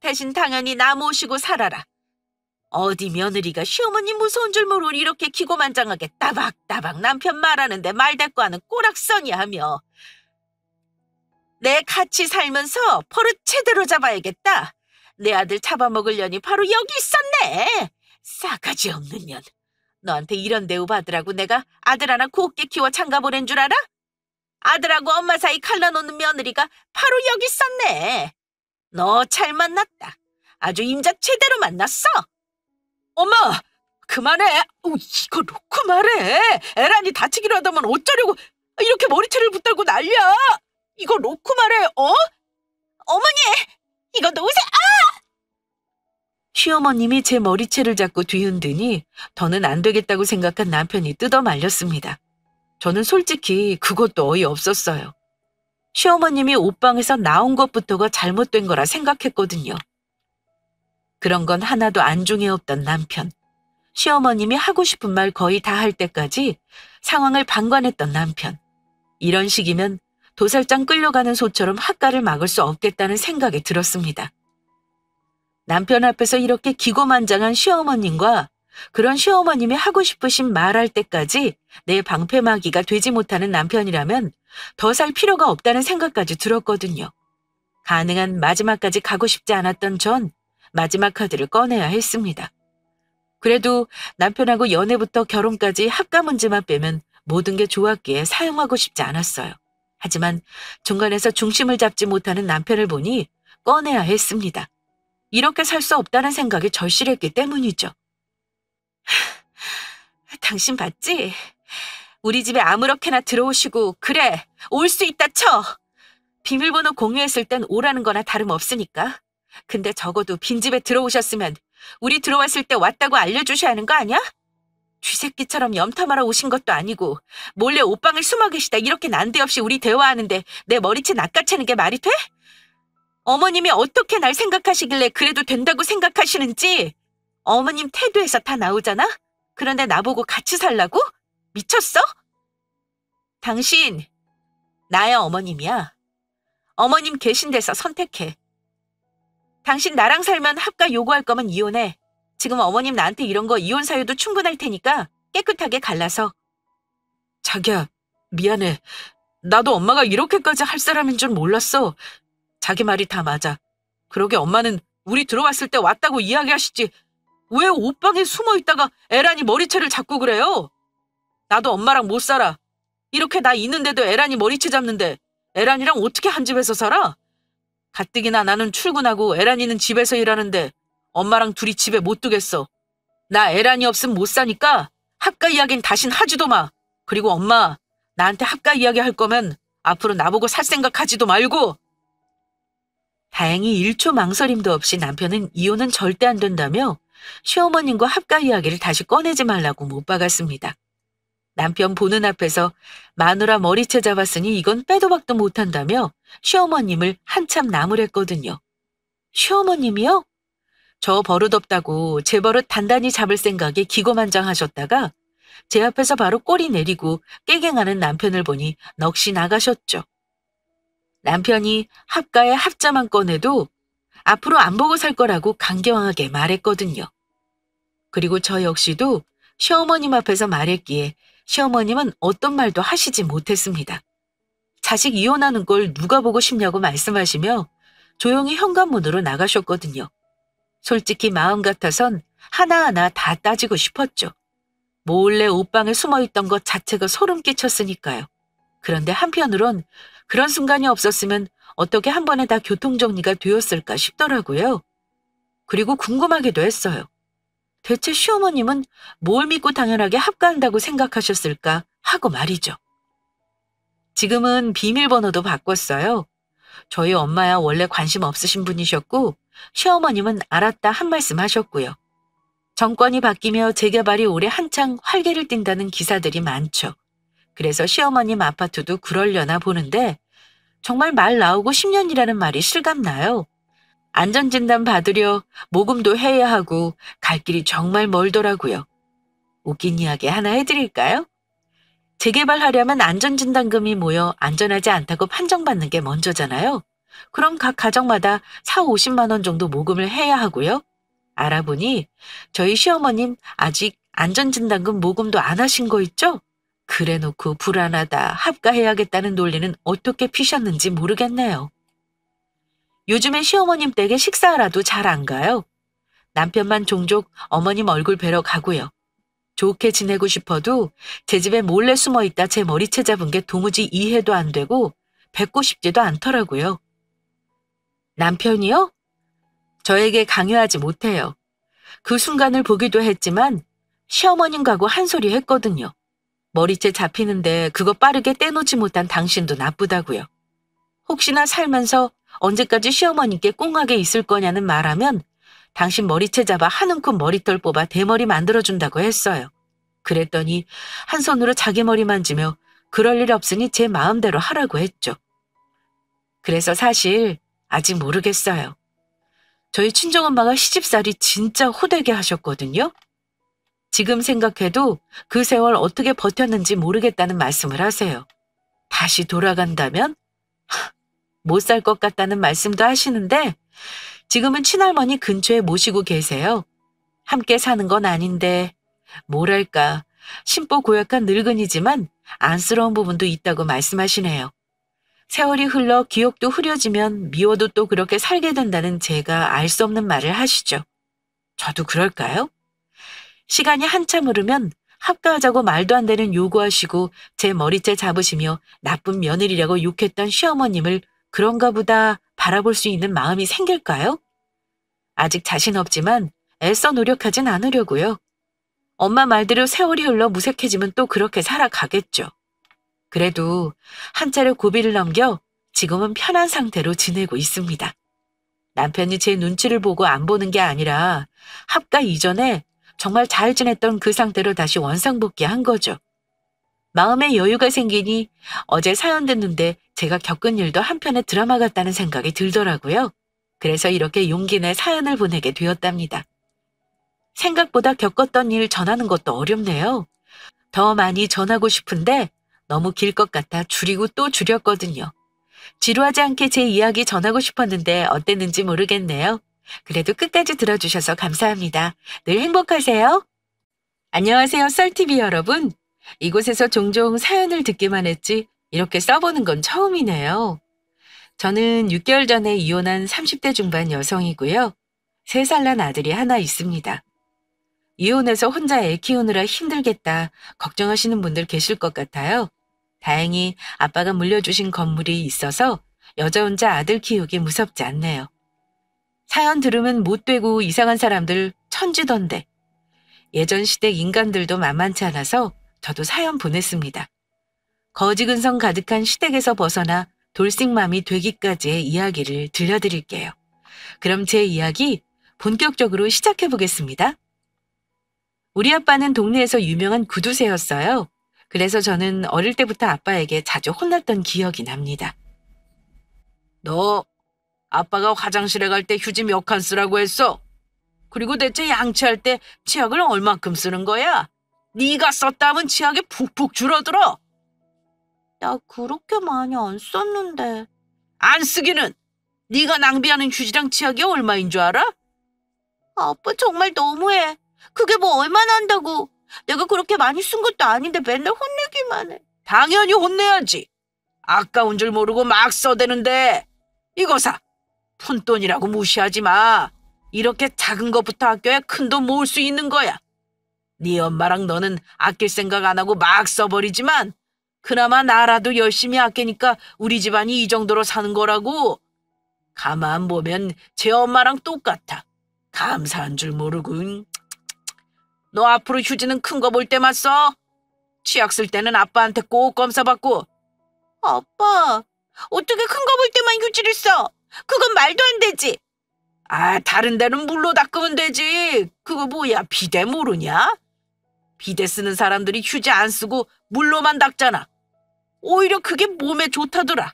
A: 대신 당연히 나 모시고 살아라. 어디 며느리가 시어머니 무서운 줄 모르고 이렇게 기고만장하게 따박따박 남편 말하는데 말대꾸하는 꼬락서니 하며 내 같이 살면서 버릇 제대로 잡아야겠다. 내 아들 잡아먹으려니 바로 여기 있었네. 싸가지 없는 년. 너한테 이런 대우 받으라고 내가 아들 하나 곱게 키워 장가 보낸 줄 알아? 아들하고 엄마 사이 갈라놓는 며느리가 바로 여기 있었네. 너 잘 만났다. 아주 임자 제대로 만났어. 엄마, 그만해. 이거 놓고 말해. 에란이 다치기로 하다면 어쩌려고 이렇게 머리채를 붙들고 난리야. 이거 놓고 말해. 어머니, 이거 놓으세요. 시어머님이 제 머리채를 잡고 뒤흔드니 더는 안 되겠다고 생각한 남편이 뜯어 말렸습니다. 저는 솔직히 그것도 어이없었어요. 시어머님이 옷방에서 나온 것부터가 잘못된 거라 생각했거든요. 그런 건 하나도 안중에 없던 남편. 시어머님이 하고 싶은 말 거의 다 할 때까지 상황을 방관했던 남편. 이런 식이면 도살장 끌려가는 소처럼 학가를 막을 수 없겠다는 생각이 들었습니다. 남편 앞에서 이렇게 기고만장한 시어머님과 그런 시어머님이 하고 싶으신 말할 때까지 내 방패막이가 되지 못하는 남편이라면 더 살 필요가 없다는 생각까지 들었거든요. 가능한 마지막까지 가고 싶지 않았던 전 마지막 카드를 꺼내야 했습니다. 그래도 남편하고 연애부터 결혼까지 합가 문제만 빼면 모든 게 좋았기에 사용하고 싶지 않았어요. 하지만 중간에서 중심을 잡지 못하는 남편을 보니 꺼내야 했습니다. 이렇게 살 수 없다는 생각이 절실했기 때문이죠. 당신 봤지? 우리 집에 아무렇게나 들어오시고 그래, 올 수 있다 쳐. 비밀번호 공유했을 땐 오라는 거나 다름없으니까. 근데 적어도 빈집에 들어오셨으면 우리 들어왔을 때 왔다고 알려주셔야 하는 거 아니야? 쥐새끼처럼 염탐하러 오신 것도 아니고 몰래 옷방을 숨어 계시다 이렇게 난데없이 우리 대화하는데 내 머리채 낚아채는 게 말이 돼? 어머님이 어떻게 날 생각하시길래 그래도 된다고 생각하시는지 어머님 태도에서 다 나오잖아? 그런데 나보고 같이 살라고? 미쳤어? 당신 나의 어머님이야. 어머님 계신 데서 선택해. 당신 나랑 살면 합가 요구할 거면 이혼해. 지금 어머님 나한테 이런 거 이혼 사유도 충분할 테니까 깨끗하게 갈라서. 자기야, 미안해. 나도 엄마가 이렇게까지 할 사람인 줄 몰랐어. 자기 말이 다 맞아. 그러게 엄마는 우리 들어왔을 때 왔다고 이야기하시지. 왜 옷방에 숨어 있다가 에란이 머리채를 잡고 그래요? 나도 엄마랑 못 살아. 이렇게 나 있는데도 에란이 머리채 잡는데 에란이랑 어떻게 한 집에서 살아? 가뜩이나 나는 출근하고 에란이는 집에서 일하는데 엄마랑 둘이 집에 못 두겠어. 나 에란이 없으면 못 사니까 합가 이야기는 다신 하지도 마. 그리고 엄마, 나한테 합가 이야기 할 거면 앞으로 나보고 살 생각하지도 말고. 다행히 1초 망설임도 없이 남편은 이혼은 절대 안 된다며 시어머님과 합가 이야기를 다시 꺼내지 말라고 못 박았습니다. 남편 보는 앞에서 마누라 머리채 잡았으니 이건 빼도 박도 못한다며 시어머님을 한참 나무랬거든요. 시어머님이요? 저 버릇없다고 제 버릇 단단히 잡을 생각에 기고만장하셨다가 제 앞에서 바로 꼬리 내리고 깨갱하는 남편을 보니 넋이 나가셨죠. 남편이 합가에 합자만 꺼내도 앞으로 안 보고 살 거라고 강경하게 말했거든요. 그리고 저 역시도 시어머님 앞에서 말했기에 시어머님은 어떤 말도 하시지 못했습니다. 자식 이혼하는 걸 누가 보고 싶냐고 말씀하시며 조용히 현관문으로 나가셨거든요. 솔직히 마음 같아선 하나하나 다 따지고 싶었죠. 몰래 옷방에 숨어있던 것 자체가 소름 끼쳤으니까요. 그런데 한편으론 그런 순간이 없었으면 어떻게 한 번에 다 교통정리가 되었을까 싶더라고요. 그리고 궁금하기도 했어요. 대체 시어머님은 뭘 믿고 당연하게 합가한다고 생각하셨을까 하고 말이죠. 지금은 비밀번호도 바꿨어요. 저희 엄마야 원래 관심 없으신 분이셨고 시어머님은 알았다 한 말씀 하셨고요. 정권이 바뀌며 재개발이 올해 한창 활개를 띈다는 기사들이 많죠. 그래서 시어머님 아파트도 그러려나 보는데 정말 말 나오고 10년이라는 말이 실감나요. 안전진단 받으려 모금도 해야 하고 갈 길이 정말 멀더라고요. 웃긴 이야기 하나 해드릴까요? 재개발하려면 안전진단금이 모여 안전하지 않다고 판정받는 게 먼저잖아요. 그럼 각 가정마다 4, 50만 원 정도 모금을 해야 하고요. 알아보니 저희 시어머님 아직 안전진단금 모금도 안 하신 거 있죠? 그래놓고 불안하다, 합가해야겠다는 논리는 어떻게 피셨는지 모르겠네요. 요즘에 시어머님 댁에 식사하라도 잘 안 가요. 남편만 종종 어머님 얼굴 뵈러 가고요. 좋게 지내고 싶어도 제 집에 몰래 숨어 있다 제 머리채 잡은 게 도무지 이해도 안 되고 뵙고 싶지도 않더라고요. 남편이요? 저에게 강요하지 못해요. 그 순간을 보기도 했지만 시어머님 가고 한 소리 했거든요. 머리채 잡히는데 그거 빠르게 떼놓지 못한 당신도 나쁘다고요. 혹시나 살면서 언제까지 시어머님께 꽁하게 있을 거냐는 말하면 당신 머리채 잡아 한 움큼 머리털 뽑아 대머리 만들어준다고 했어요. 그랬더니 한 손으로 자기 머리 만지며 그럴 일 없으니 제 마음대로 하라고 했죠. 그래서 사실 아직 모르겠어요. 저희 친정엄마가 시집살이 진짜 호되게 하셨거든요. 지금 생각해도 그 세월 어떻게 버텼는지 모르겠다는 말씀을 하세요. 다시 돌아간다면? 못 살 것 같다는 말씀도 하시는데 지금은 친할머니 근처에 모시고 계세요. 함께 사는 건 아닌데 뭐랄까 심보 고약한 늙은이지만 안쓰러운 부분도 있다고 말씀하시네요. 세월이 흘러 기억도 흐려지면 미워도 또 그렇게 살게 된다는 제가 알 수 없는 말을 하시죠. 저도 그럴까요? 시간이 한참 흐르면 합가하자고 말도 안 되는 요구하시고 제 머리채 잡으시며 나쁜 며느리라고 욕했던 시어머님을 그런가 보다 바라볼 수 있는 마음이 생길까요? 아직 자신 없지만 애써 노력하진 않으려고요. 엄마 말대로 세월이 흘러 무색해지면 또 그렇게 살아가겠죠. 그래도 한 차례 고비를 넘겨 지금은 편한 상태로 지내고 있습니다. 남편이 제 눈치를 보고 안 보는 게 아니라 합가 이전에 정말 잘 지냈던 그 상태로 다시 원상복귀한 거죠. 마음에 여유가 생기니 어제 사연 듣는데 제가 겪은 일도 한편의 드라마 같다는 생각이 들더라고요. 그래서 이렇게 용기 내 사연을 보내게 되었답니다. 생각보다 겪었던 일 전하는 것도 어렵네요. 더 많이 전하고 싶은데 너무 길 것 같아 줄이고 또 줄였거든요. 지루하지 않게 제 이야기 전하고 싶었는데 어땠는지 모르겠네요. 그래도 끝까지 들어주셔서 감사합니다. 늘 행복하세요. 안녕하세요, 썰TV 여러분. 이곳에서 종종 사연을 듣기만 했지 이렇게 써보는 건 처음이네요. 저는 6개월 전에 이혼한 30대 중반 여성이고요. 3살 난 아들이 하나 있습니다. 이혼해서 혼자 애 키우느라 힘들겠다 걱정하시는 분들 계실 것 같아요. 다행히 아빠가 물려주신 건물이 있어서 여자 혼자 아들 키우기 무섭지 않네요. 사연 들으면 못되고 이상한 사람들 천지던데 예전 시대 인간들도 만만치 않아서 저도 사연 보냈습니다. 거지근성 가득한 시댁에서 벗어나 돌싱맘이 되기까지의 이야기를 들려드릴게요. 그럼 제 이야기 본격적으로 시작해 보겠습니다. 우리 아빠는 동네에서 유명한 구두쇠였어요. 그래서 저는 어릴 때부터 아빠에게 자주 혼났던 기억이 납니다. 너 아빠가 화장실에 갈 때 휴지 몇 칸 쓰라고 했어? 그리고 대체 양치할 때 치약을 얼만큼 쓰는 거야? 네가 썼다 하면 치약이 푹푹 줄어들어. 나 그렇게 많이 안 썼는데. 안 쓰기는. 네가 낭비하는 휴지랑 치약이 얼마인 줄 알아? 아빠 정말 너무해. 그게 뭐 얼마나 한다고. 내가 그렇게 많이 쓴 것도 아닌데 맨날 혼내기만 해. 당연히 혼내야지. 아까운 줄 모르고 막 써대는데. 이거 사. 푼돈이라고 무시하지 마. 이렇게 작은 것부터 아껴야 큰 돈 모을 수 있는 거야. 네 엄마랑 너는 아낄 생각 안 하고 막 써버리지만 그나마 나라도 열심히 아끼니까 우리 집안이 이 정도로 사는 거라고. 가만 보면 제 엄마랑 똑같아. 감사한 줄 모르고. 너 앞으로 휴지는 큰 거 볼 때만 써. 치약 쓸 때는 아빠한테 꼭 검사받고. 아빠, 어떻게 큰 거 볼 때만 휴지를 써? 그건 말도 안 되지. 아, 다른 데는 물로 닦으면 되지. 그거 뭐야, 비데 모르냐? 비데 쓰는 사람들이 휴지 안 쓰고 물로만 닦잖아. 오히려 그게 몸에 좋다더라.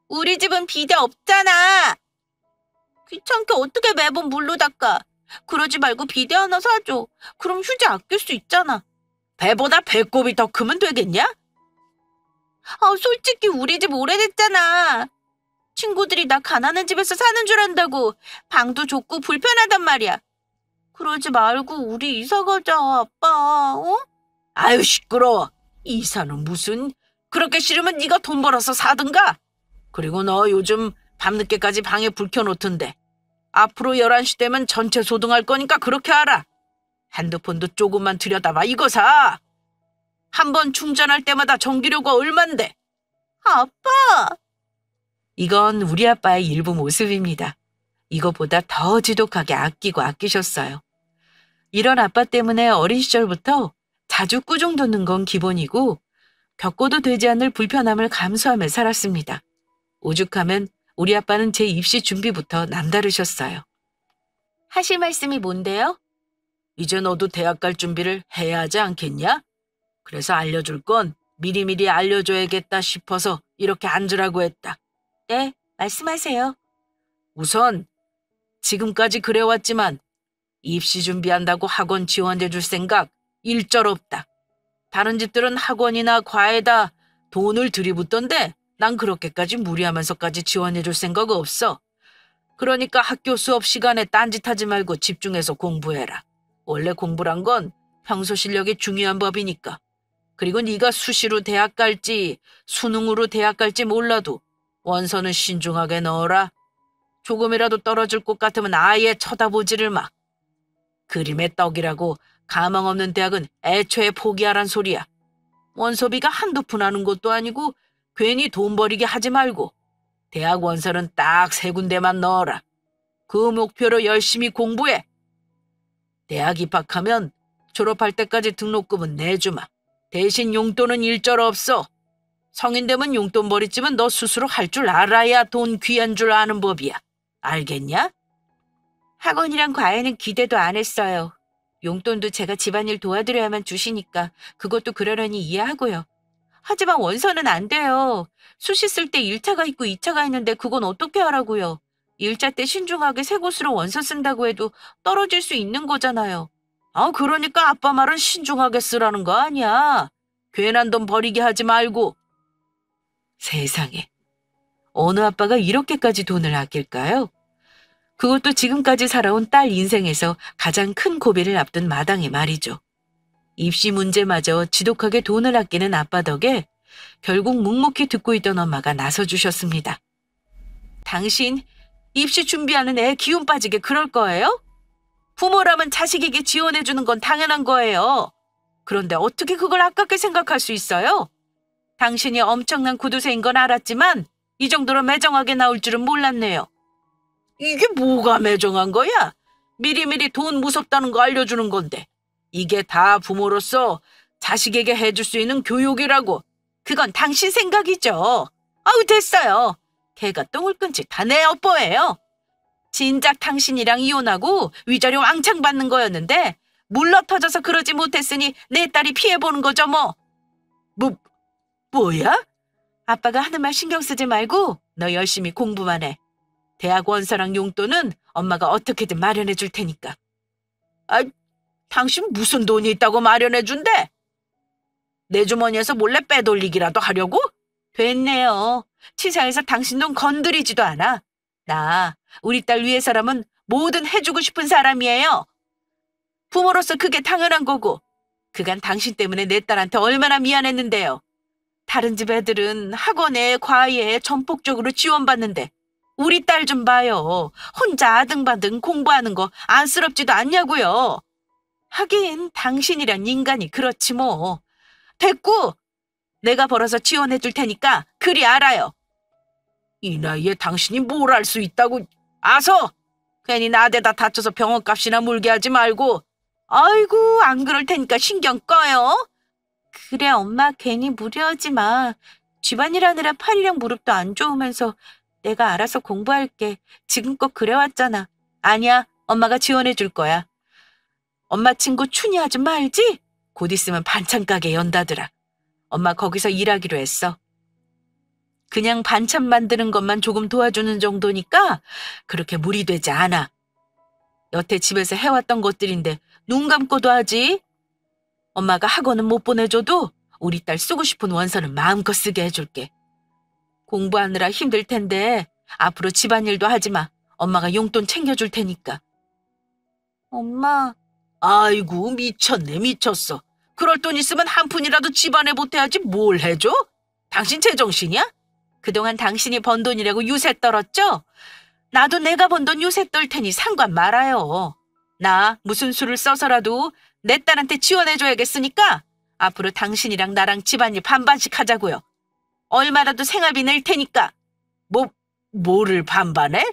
A: 우리 집은 비데 없잖아. 귀찮게 어떻게 매번 물로 닦아. 그러지 말고 비데 하나 사줘. 그럼 휴지 아낄 수 있잖아. 배보다 배꼽이 더 크면 되겠냐? 솔직히 우리 집 오래됐잖아. 친구들이 나 가난한 집에서 사는 줄 안다고. 방도 좁고 불편하단 말이야. 그러지 말고 우리 이사 가자, 아빠. 어? 아유, 시끄러워. 이사는 무슨. 그렇게 싫으면 네가 돈 벌어서 사든가. 그리고 너 요즘 밤늦게까지 방에 불 켜놓던데. 앞으로 11시 되면 전체 소등할 거니까 그렇게 알아. 핸드폰도 조금만 들여다봐. 이거 사. 한 번 충전할 때마다 전기료가 얼만데. 아빠. 이건 우리 아빠의 일부 모습입니다. 이거보다 더 지독하게 아끼고 아끼셨어요. 이런 아빠 때문에 어린 시절부터 자주 꾸중 돋는 건 기본이고 겪어도 되지 않을 불편함을 감수하며 살았습니다. 오죽하면 우리 아빠는 제 입시 준비부터 남다르셨어요. 하실 말씀이 뭔데요? 이제 너도 대학 갈 준비를 해야 하지 않겠냐? 그래서 알려줄 건 미리미리 알려줘야겠다 싶어서 이렇게 앉으라고 했다. 네, 말씀하세요. 우선 지금까지 그래왔지만 입시 준비한다고 학원 지원해줄 생각 일절 없다. 다른 집들은 학원이나 과외다 돈을 들이붓던데 난 그렇게까지 무리하면서까지 지원해줄 생각 없어. 그러니까 학교 수업 시간에 딴짓하지 말고 집중해서 공부해라. 원래 공부란 건 평소 실력이 중요한 법이니까. 그리고 네가 수시로 대학 갈지 수능으로 대학 갈지 몰라도 원서는 신중하게 넣어라. 조금이라도 떨어질 것 같으면 아예 쳐다보지를 마. 그림의 떡이라고 가망 없는 대학은 애초에 포기하란 소리야. 원서비가 한두 푼 하는 것도 아니고 괜히 돈 버리게 하지 말고 대학 원서는 딱 3군데만 넣어라. 그 목표로 열심히 공부해. 대학 입학하면 졸업할 때까지 등록금은 내주마. 대신 용돈은 일절 없어. 성인 되면 용돈 버리지만 너 스스로 할 줄 알아야 돈 귀한 줄 아는 법이야. 알겠냐? 학원이랑 과외는 기대도 안 했어요. 용돈도 제가 집안일 도와드려야만 주시니까 그것도 그러려니 이해하고요. 하지만 원서는 안 돼요. 수시 쓸 때 1차가 있고 2차가 있는데 그건 어떻게 하라고요. 1차 때 신중하게 새 곳으로 원서 쓴다고 해도 떨어질 수 있는 거잖아요. 그러니까 아빠 말은 신중하게 쓰라는 거 아니야. 괜한 돈 버리게 하지 말고. 세상에. 어느 아빠가 이렇게까지 돈을 아낄까요? 그것도 지금까지 살아온 딸 인생에서 가장 큰 고비를 앞둔 마당에 말이죠. 입시 문제마저 지독하게 돈을 아끼는 아빠 덕에 결국 묵묵히 듣고 있던 엄마가 나서주셨습니다. 당신 입시 준비하는 애 기운 빠지게 그럴 거예요? 부모라면 자식에게 지원해주는 건 당연한 거예요. 그런데 어떻게 그걸 아깝게 생각할 수 있어요? 당신이 엄청난 구두쇠인 건 알았지만 이 정도로 매정하게 나올 줄은 몰랐네요. 이게 뭐가 매정한 거야? 미리미리 돈 무섭다는 거 알려주는 건데. 이게 다 부모로서 자식에게 해줄 수 있는 교육이라고. 그건 당신 생각이죠. 됐어요. 개가 똥을 끈 짓 다 내 업보예요. 진작 당신이랑 이혼하고 위자료 왕창 받는 거였는데 물러터져서 그러지 못했으니 내 딸이 피해보는 거죠 뭐. 뭐야? 아빠가 하는 말 신경 쓰지 말고 너 열심히 공부만 해. 대학 원서랑 용돈은 엄마가 어떻게든 마련해 줄 테니까. 당신 무슨 돈이 있다고 마련해 준대? 내 주머니에서 몰래 빼돌리기라도 하려고? 됐네요. 치사해서 당신 돈 건드리지도 않아. 나 우리 딸 위해서라면 뭐든 해주고 싶은 사람이에요. 부모로서 그게 당연한 거고. 그간 당신 때문에 내 딸한테 얼마나 미안했는데요. 다른 집 애들은 학원에 과외에 전폭적으로 지원받는데 우리 딸 좀 봐요. 혼자 아등바등 공부하는 거 안쓰럽지도 않냐고요. 하긴 당신이란 인간이 그렇지 뭐. 됐고 내가 벌어서 지원해 줄 테니까 그리 알아요. 이 나이에 당신이 뭘 알 수 있다고. 아서 괜히 나대다 다쳐서 병원값이나 물게 하지 말고. 아이고 안 그럴 테니까 신경 꺼요. 그래 엄마 괜히 무리하지 마. 집안일 하느라 팔이랑 무릎도 안 좋으면서 내가 알아서 공부할게. 지금껏 그래왔잖아. 아니야, 엄마가 지원해 줄 거야. 엄마 친구 춘희 아줌마 알지? 곧 있으면 반찬 가게 연다더라. 엄마 거기서 일하기로 했어. 그냥 반찬 만드는 것만 조금 도와주는 정도니까 그렇게 무리 되지 않아. 여태 집에서 해왔던 것들인데 눈 감고도 하지. 엄마가 학원은 못 보내줘도 우리 딸 쓰고 싶은 원서는 마음껏 쓰게 해줄게. 공부하느라 힘들 텐데 앞으로 집안일도 하지 마. 엄마가 용돈 챙겨줄 테니까. 엄마. 아이고 미쳤네 미쳤어. 그럴 돈 있으면 한 푼이라도 집안에 보태야지 뭘 해줘? 당신 제정신이야? 그동안 당신이 번 돈이라고 유세 떨었죠? 나도 내가 번 돈 유세 떨 테니 상관 말아요. 나 무슨 수를 써서라도 내 딸한테 지원해줘야겠으니까 앞으로 당신이랑 나랑 집안일 반반씩 하자고요. 얼마라도 생활비 낼 테니까. 뭐를 반반해?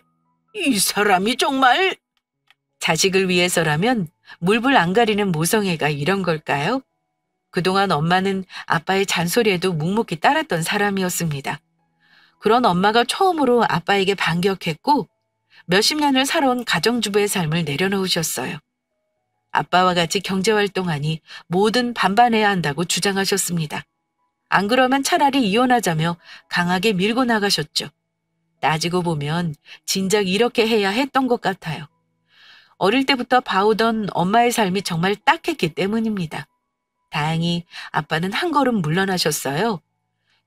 A: 이 사람이 정말... 자식을 위해서라면 물불 안 가리는 모성애가 이런 걸까요? 그동안 엄마는 아빠의 잔소리에도 묵묵히 따랐던 사람이었습니다. 그런 엄마가 처음으로 아빠에게 반격했고 몇십 년을 살아온 가정주부의 삶을 내려놓으셨어요. 아빠와 같이 경제활동하니 뭐든 반반해야 한다고 주장하셨습니다. 안 그러면 차라리 이혼하자며 강하게 밀고 나가셨죠. 따지고 보면 진작 이렇게 해야 했던 것 같아요. 어릴 때부터 봐오던 엄마의 삶이 정말 딱했기 때문입니다. 다행히 아빠는 한 걸음 물러나셨어요.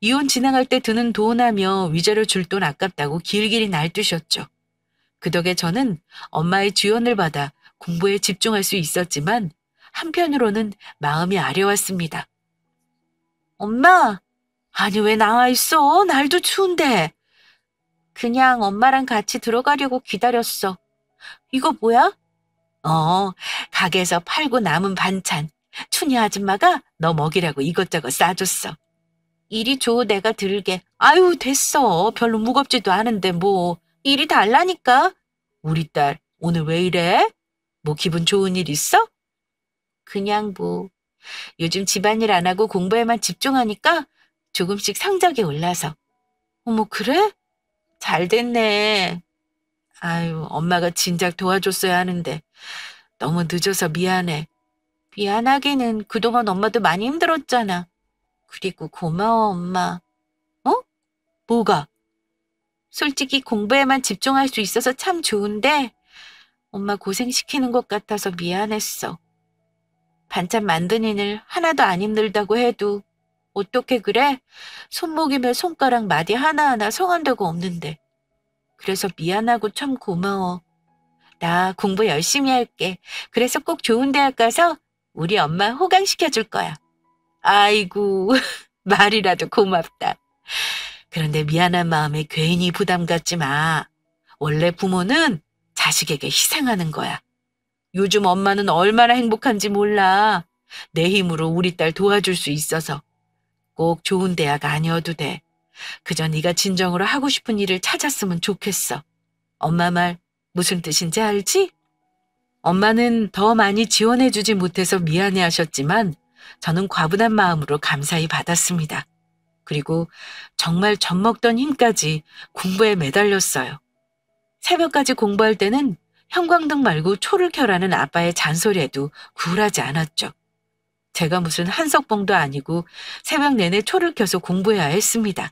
A: 이혼 진행할 때 드는 돈하며 위자료 줄 돈 아깝다고 길길이 날뛰셨죠. 그 덕에 저는 엄마의 지원을 받아 공부에 집중할 수 있었지만 한편으로는 마음이 아려왔습니다. 엄마, 아니 왜 나와 있어? 날도 추운데. 그냥 엄마랑 같이 들어가려고 기다렸어. 이거 뭐야? 가게에서 팔고 남은 반찬. 춘희 아줌마가 너 먹이라고 이것저것 싸줬어. 이리 줘, 내가 들게. 아유, 됐어. 별로 무겁지도 않은데 뭐. 일이 달라니까. 우리 딸, 오늘 왜 이래? 뭐 기분 좋은 일 있어? 그냥 뭐. 요즘 집안일 안 하고 공부에만 집중하니까 조금씩 성적이 올라서. 어머, 그래? 잘 됐네. 아유, 엄마가 진작 도와줬어야 하는데 너무 늦어서 미안해. 미안하기는 그동안 엄마도 많이 힘들었잖아. 그리고 고마워, 엄마. 어? 뭐가? 솔직히 공부에만 집중할 수 있어서 참 좋은데 엄마 고생시키는 것 같아서 미안했어. 반찬 만드는 일 하나도 안 힘들다고 해도 어떻게 그래? 손목이며 손가락 마디 하나하나 성한다고 없는데. 그래서 미안하고 참 고마워. 나 공부 열심히 할게. 그래서 꼭 좋은 대학 가서 우리 엄마 호강시켜줄 거야. 아이고, 말이라도 고맙다. 그런데 미안한 마음에 괜히 부담 갖지 마. 원래 부모는 자식에게 희생하는 거야. 요즘 엄마는 얼마나 행복한지 몰라. 내 힘으로 우리 딸 도와줄 수 있어서. 꼭 좋은 대학 아니어도 돼. 그저 네가 진정으로 하고 싶은 일을 찾았으면 좋겠어. 엄마 말 무슨 뜻인지 알지? 엄마는 더 많이 지원해주지 못해서 미안해하셨지만 저는 과분한 마음으로 감사히 받았습니다. 그리고 정말 젖먹던 힘까지 공부에 매달렸어요. 새벽까지 공부할 때는 형광등 말고 초를 켜라는 아빠의 잔소리에도 굴하지 않았죠. 제가 무슨 한석봉도 아니고 새벽 내내 초를 켜서 공부해야 했습니다.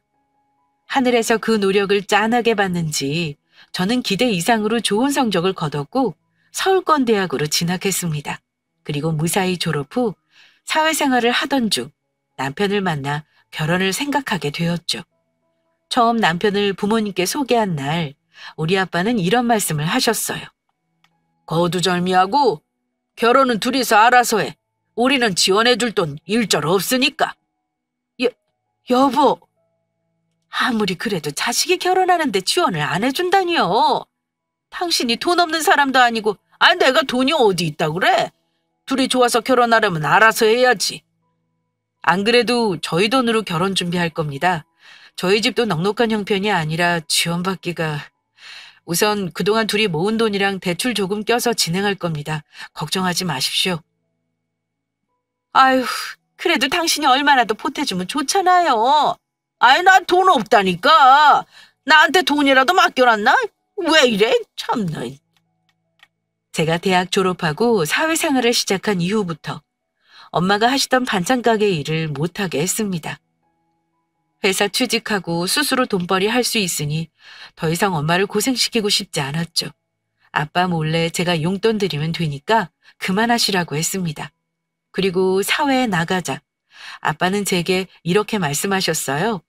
A: 하늘에서 그 노력을 짠하게 봤는지 저는 기대 이상으로 좋은 성적을 거뒀고 서울권대학으로 진학했습니다. 그리고 무사히 졸업 후 사회생활을 하던 중 남편을 만나 결혼을 생각하게 되었죠. 처음 남편을 부모님께 소개한 날 우리 아빠는 이런 말씀을 하셨어요. 거두절미하고 결혼은 둘이서 알아서 해. 우리는 지원해줄 돈 일절 없으니까. 여보. 아무리 그래도 자식이 결혼하는데 지원을 안 해준다니요. 당신이 돈 없는 사람도 아니고 내가 돈이 어디 있다 그래. 둘이 좋아서 결혼하려면 알아서 해야지. 안 그래도 저희 돈으로 결혼 준비할 겁니다. 저희 집도 넉넉한 형편이 아니라 지원받기가... 우선 그동안 둘이 모은 돈이랑 대출 조금 껴서 진행할 겁니다. 걱정하지 마십시오. 아유, 그래도 당신이 얼마라도 보태주면 좋잖아요. 나 돈 없다니까. 나한테 돈이라도 맡겨놨나? 왜 이래? 참나. 제가 대학 졸업하고 사회생활을 시작한 이후부터 엄마가 하시던 반찬 가게 일을 못하게 했습니다. 회사 취직하고 스스로 돈벌이 할 수 있으니 더 이상 엄마를 고생시키고 싶지 않았죠. 아빠 몰래 제가 용돈 드리면 되니까 그만하시라고 했습니다. 그리고 사회에 나가자. 아빠는 제게 이렇게 말씀하셨어요.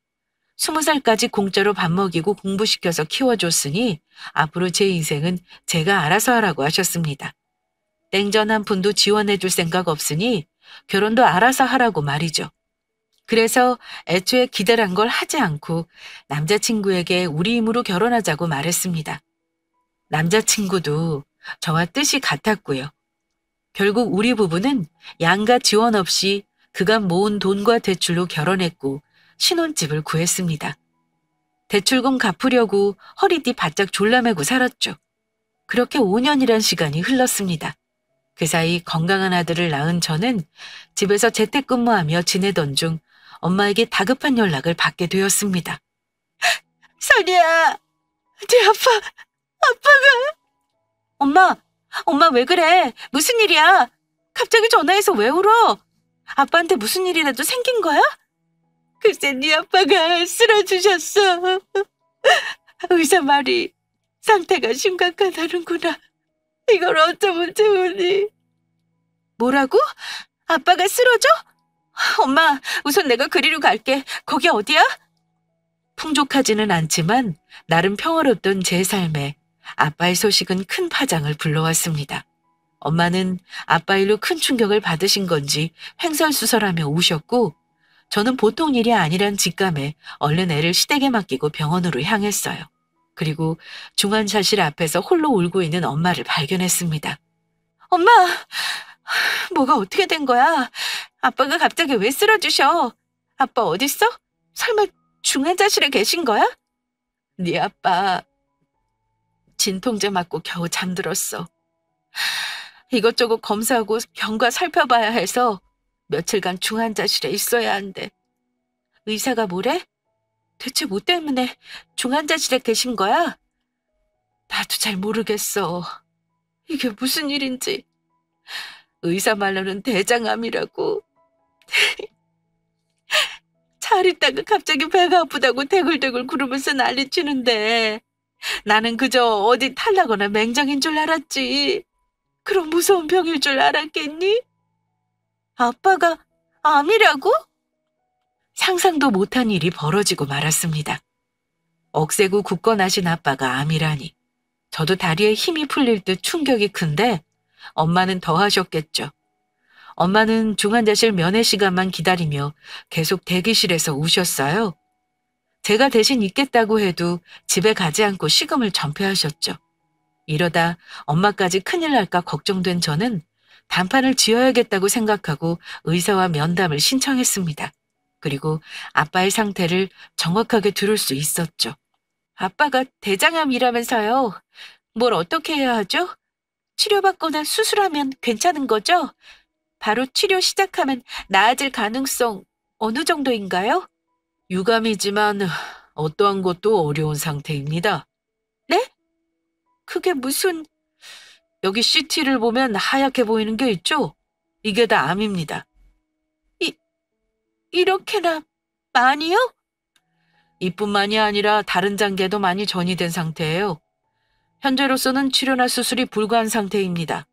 A: 20살까지 공짜로 밥 먹이고 공부시켜서 키워줬으니 앞으로 제 인생은 제가 알아서 하라고 하셨습니다. 땡전 한 푼도 지원해줄 생각 없으니 결혼도 알아서 하라고 말이죠. 그래서 애초에 기다란 걸 하지 않고 남자친구에게 우리 힘으로 결혼하자고 말했습니다. 남자친구도 저와 뜻이 같았고요. 결국 우리 부부는 양가 지원 없이 그간 모은 돈과 대출로 결혼했고 신혼집을 구했습니다. 대출금 갚으려고 허리띠 바짝 졸라매고 살았죠. 그렇게 5년이란 시간이 흘렀습니다. 그 사이 건강한 아들을 낳은 저는 집에서 재택근무하며 지내던 중 엄마에게 다급한 연락을 받게 되었습니다. 선이야, 네 아빠가. 엄마 왜 그래? 무슨 일이야? 갑자기 전화해서 왜 울어? 아빠한테 무슨 일이라도 생긴 거야? 글쎄 네 아빠가 쓰러지셨어. 의사 말이 상태가 심각하다는구나. 이걸 어쩌면 좋으니. 뭐라고? 아빠가 쓰러져? 엄마, 우선 내가 그리로 갈게. 거기 어디야? 풍족하지는 않지만 나름 평화롭던 제 삶에 아빠의 소식은 큰 파장을 불러왔습니다. 엄마는 아빠 일로 큰 충격을 받으신 건지 횡설수설하며 우셨고 저는 보통 일이 아니란 직감에 얼른 애를 시댁에 맡기고 병원으로 향했어요. 그리고 중환자실 앞에서 홀로 울고 있는 엄마를 발견했습니다. 엄마! 뭐가 어떻게 된 거야? 아빠가 갑자기 왜 쓰러지셔? 아빠 어딨어? 설마 중환자실에 계신 거야? 네 아빠 진통제 맞고 겨우 잠들었어. 이것저것 검사하고 병가 살펴봐야 해서 며칠간 중환자실에 있어야 한대. 의사가 뭐래? 대체 뭐 때문에 중환자실에 계신 거야? 나도 잘 모르겠어. 이게 무슨 일인지. 의사 말로는 대장암이라고. 잘 있다가 갑자기 배가 아프다고 대굴대굴 구르면서 난리치는데 나는 그저 어디 탈나거나 맹장인 줄 알았지. 그런 무서운 병일 줄 알았겠니? 아빠가 암이라고? 상상도 못한 일이 벌어지고 말았습니다. 억세고 굳건하신 아빠가 암이라니. 저도 다리에 힘이 풀릴 듯 충격이 큰데 엄마는 더 하셨겠죠. 엄마는 중환자실 면회 시간만 기다리며 계속 대기실에서 우셨어요. 제가 대신 있겠다고 해도 집에 가지 않고 식음을 전폐하셨죠. 이러다 엄마까지 큰일 날까 걱정된 저는 단판을 지어야겠다고 생각하고 의사와 면담을 신청했습니다. 그리고 아빠의 상태를 정확하게 들을 수 있었죠. 아빠가 대장암이라면서요. 뭘 어떻게 해야 하죠? 치료받거나 수술하면 괜찮은 거죠? 바로 치료 시작하면 나아질 가능성 어느 정도인가요? 유감이지만 어떠한 것도 어려운 상태입니다. 네? 그게 무슨... 여기 CT를 보면 하얗게 보이는 게 있죠? 이게 다 암입니다. 이렇게나 많이요? 이뿐만이 아니라 다른 장기에도 많이 전이된 상태예요. 현재로서는 치료나 수술이 불가한 상태입니다.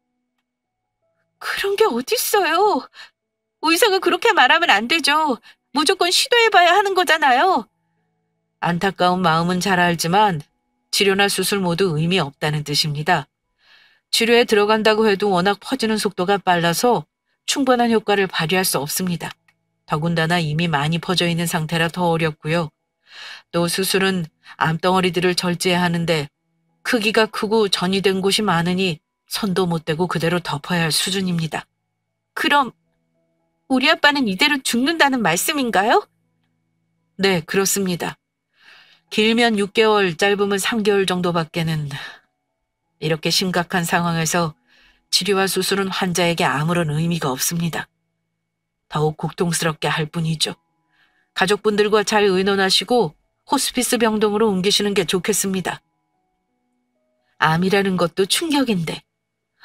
A: 그런 게 어딨어요? 의사가 그렇게 말하면 안 되죠. 무조건 시도해봐야 하는 거잖아요. 안타까운 마음은 잘 알지만 치료나 수술 모두 의미 없다는 뜻입니다. 치료에 들어간다고 해도 워낙 퍼지는 속도가 빨라서 충분한 효과를 발휘할 수 없습니다. 더군다나 이미 많이 퍼져 있는 상태라 더 어렵고요. 또 수술은 암덩어리들을 절제해야 하는데 크기가 크고 전이된 곳이 많으니 손도 못 대고 그대로 덮어야 할 수준입니다. 그럼 우리 아빠는 이대로 죽는다는 말씀인가요? 네, 그렇습니다. 길면 6개월, 짧으면 3개월 정도밖에는. 이렇게 심각한 상황에서 치료와 수술은 환자에게 아무런 의미가 없습니다. 더욱 고통스럽게 할 뿐이죠. 가족분들과 잘 의논하시고 호스피스 병동으로 옮기시는 게 좋겠습니다. 암이라는 것도 충격인데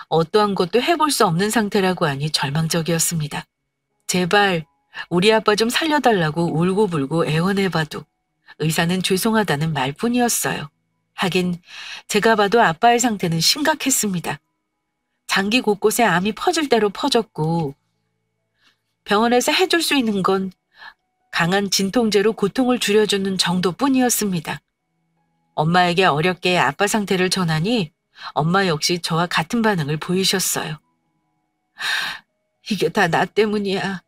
A: 어떠한 것도 해볼 수 없는 상태라고 하니 절망적이었습니다. 제발 우리 아빠 좀 살려달라고 울고불고 애원해봐도 의사는 죄송하다는 말뿐이었어요. 하긴 제가 봐도 아빠의 상태는 심각했습니다. 장기 곳곳에 암이 퍼질 대로 퍼졌고 병원에서 해줄 수 있는 건 강한 진통제로 고통을 줄여주는 정도뿐이었습니다. 엄마에게 어렵게 아빠 상태를 전하니 엄마 역시 저와 같은 반응을 보이셨어요. 이게 다 나 때문이야.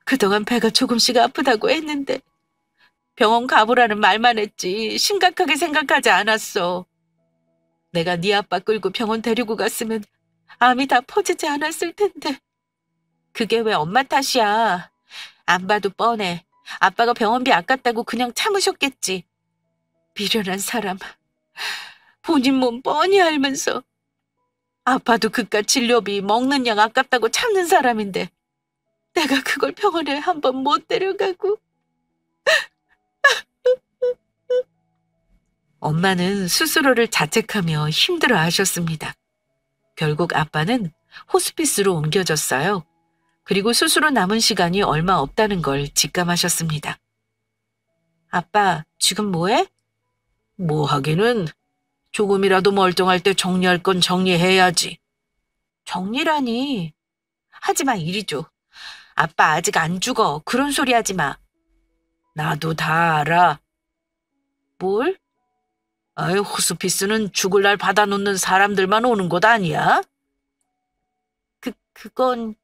A: 그동안 배가 조금씩 아프다고 했는데 병원 가보라는 말만 했지 심각하게 생각하지 않았어. 내가 네 아빠 끌고 병원 데리고 갔으면 암이 다 퍼지지 않았을 텐데. 그게 왜 엄마 탓이야. 안 봐도 뻔해. 아빠가 병원비 아깝다고 그냥 참으셨겠지. 미련한 사람. 본인 몸 뻔히 알면서. 아파도 그깟 진료비 먹는 약 아깝다고 참는 사람인데 내가 그걸 병원에 한번 못 데려가고. 엄마는 스스로를 자책하며 힘들어 하셨습니다. 결국 아빠는 호스피스로 옮겨졌어요. 그리고 스스로 남은 시간이 얼마 없다는 걸 직감하셨습니다. 아빠, 지금 뭐해? 뭐 하기는 조금이라도 멀쩡할 때 정리할 건 정리해야지. 정리라니. 하지 마, 이리 줘. 아빠 아직 안 죽어. 그런 소리 하지 마. 나도 다 알아. 뭘? 아이, 호스피스는 죽을 날 받아놓는 사람들만 오는 곳 아니야? 그건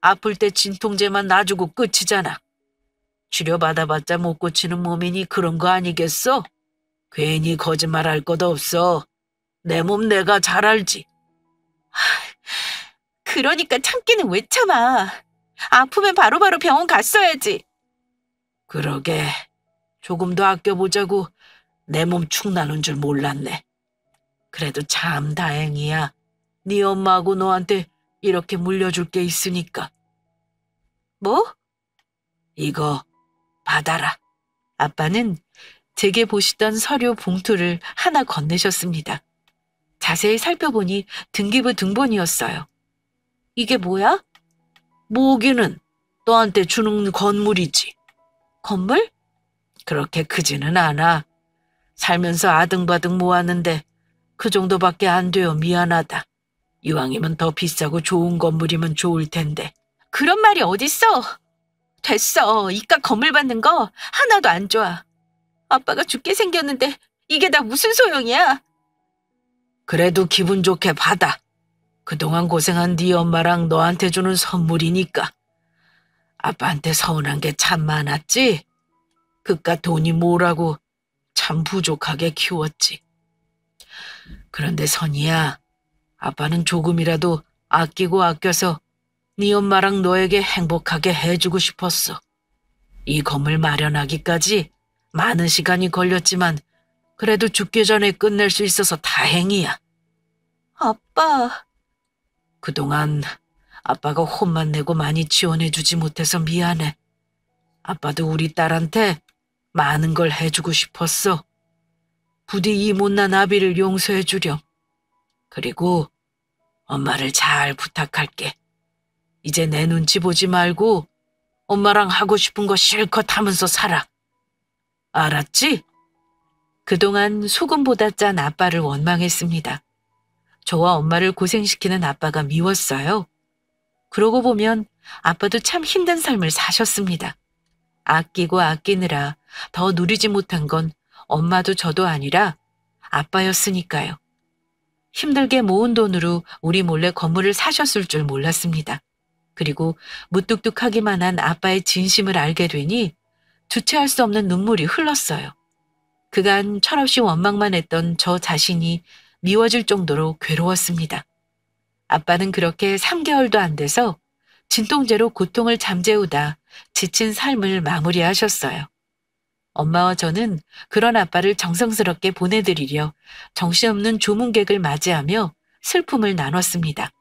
A: 아플 때 진통제만 놔주고 끝이잖아. 치료받아봤자 못 고치는 몸이니 그런 거 아니겠어? 괜히 거짓말할 것도 없어. 내 몸 내가 잘 알지. 그러니까 참기는 왜 참아. 아프면 바로바로 병원 갔어야지. 그러게. 조금 더 아껴보자고 내 몸 축 나눈 줄 몰랐네. 그래도 참 다행이야. 네 엄마하고 너한테 이렇게 물려줄 게 있으니까. 뭐? 이거 받아라. 아빠는 제게 보시던 서류 봉투를 하나 건네셨습니다. 자세히 살펴보니 등기부 등본이었어요. 이게 뭐야? 모기는 너한테 주는 건물이지. 건물? 그렇게 크지는 않아. 살면서 아등바등 모았는데 그 정도밖에 안 돼요. 미안하다. 이왕이면 더 비싸고 좋은 건물이면 좋을 텐데. 그런 말이 어딨어. 됐어. 이깟 건물 받는 거 하나도 안 좋아. 아빠가 죽게 생겼는데 이게 다 무슨 소용이야? 그래도 기분 좋게 받아. 그동안 고생한 네 엄마랑 너한테 주는 선물이니까. 아빠한테 서운한 게 참 많았지? 그깟 돈이 뭐라고 참 부족하게 키웠지. 그런데 선이야, 아빠는 조금이라도 아끼고 아껴서 네 엄마랑 너에게 행복하게 해주고 싶었어. 이 건물 마련하기까지 많은 시간이 걸렸지만 그래도 죽기 전에 끝낼 수 있어서 다행이야. 아빠. 그동안 아빠가 혼만 내고 많이 지원해주지 못해서 미안해. 아빠도 우리 딸한테 많은 걸 해주고 싶었어. 부디 이 못난 아비를 용서해주렴. 그리고 엄마를 잘 부탁할게. 이제 내 눈치 보지 말고 엄마랑 하고 싶은 거 실컷 하면서 살아. 알았지? 그동안 소금보다 짠 아빠를 원망했습니다. 저와 엄마를 고생시키는 아빠가 미웠어요. 그러고 보면 아빠도 참 힘든 삶을 사셨습니다. 아끼고 아끼느라 더 누리지 못한 건 엄마도 저도 아니라 아빠였으니까요. 힘들게 모은 돈으로 우리 몰래 건물을 사셨을 줄 몰랐습니다. 그리고 무뚝뚝하기만 한 아빠의 진심을 알게 되니 주체할 수 없는 눈물이 흘렀어요. 그간 철없이 원망만 했던 저 자신이 미워질 정도로 괴로웠습니다. 아빠는 그렇게 3개월도 안 돼서 진통제로 고통을 잠재우다 지친 삶을 마무리하셨어요. 엄마와 저는 그런 아빠를 정성스럽게 보내드리려 정신없는 조문객을 맞이하며 슬픔을 나눴습니다.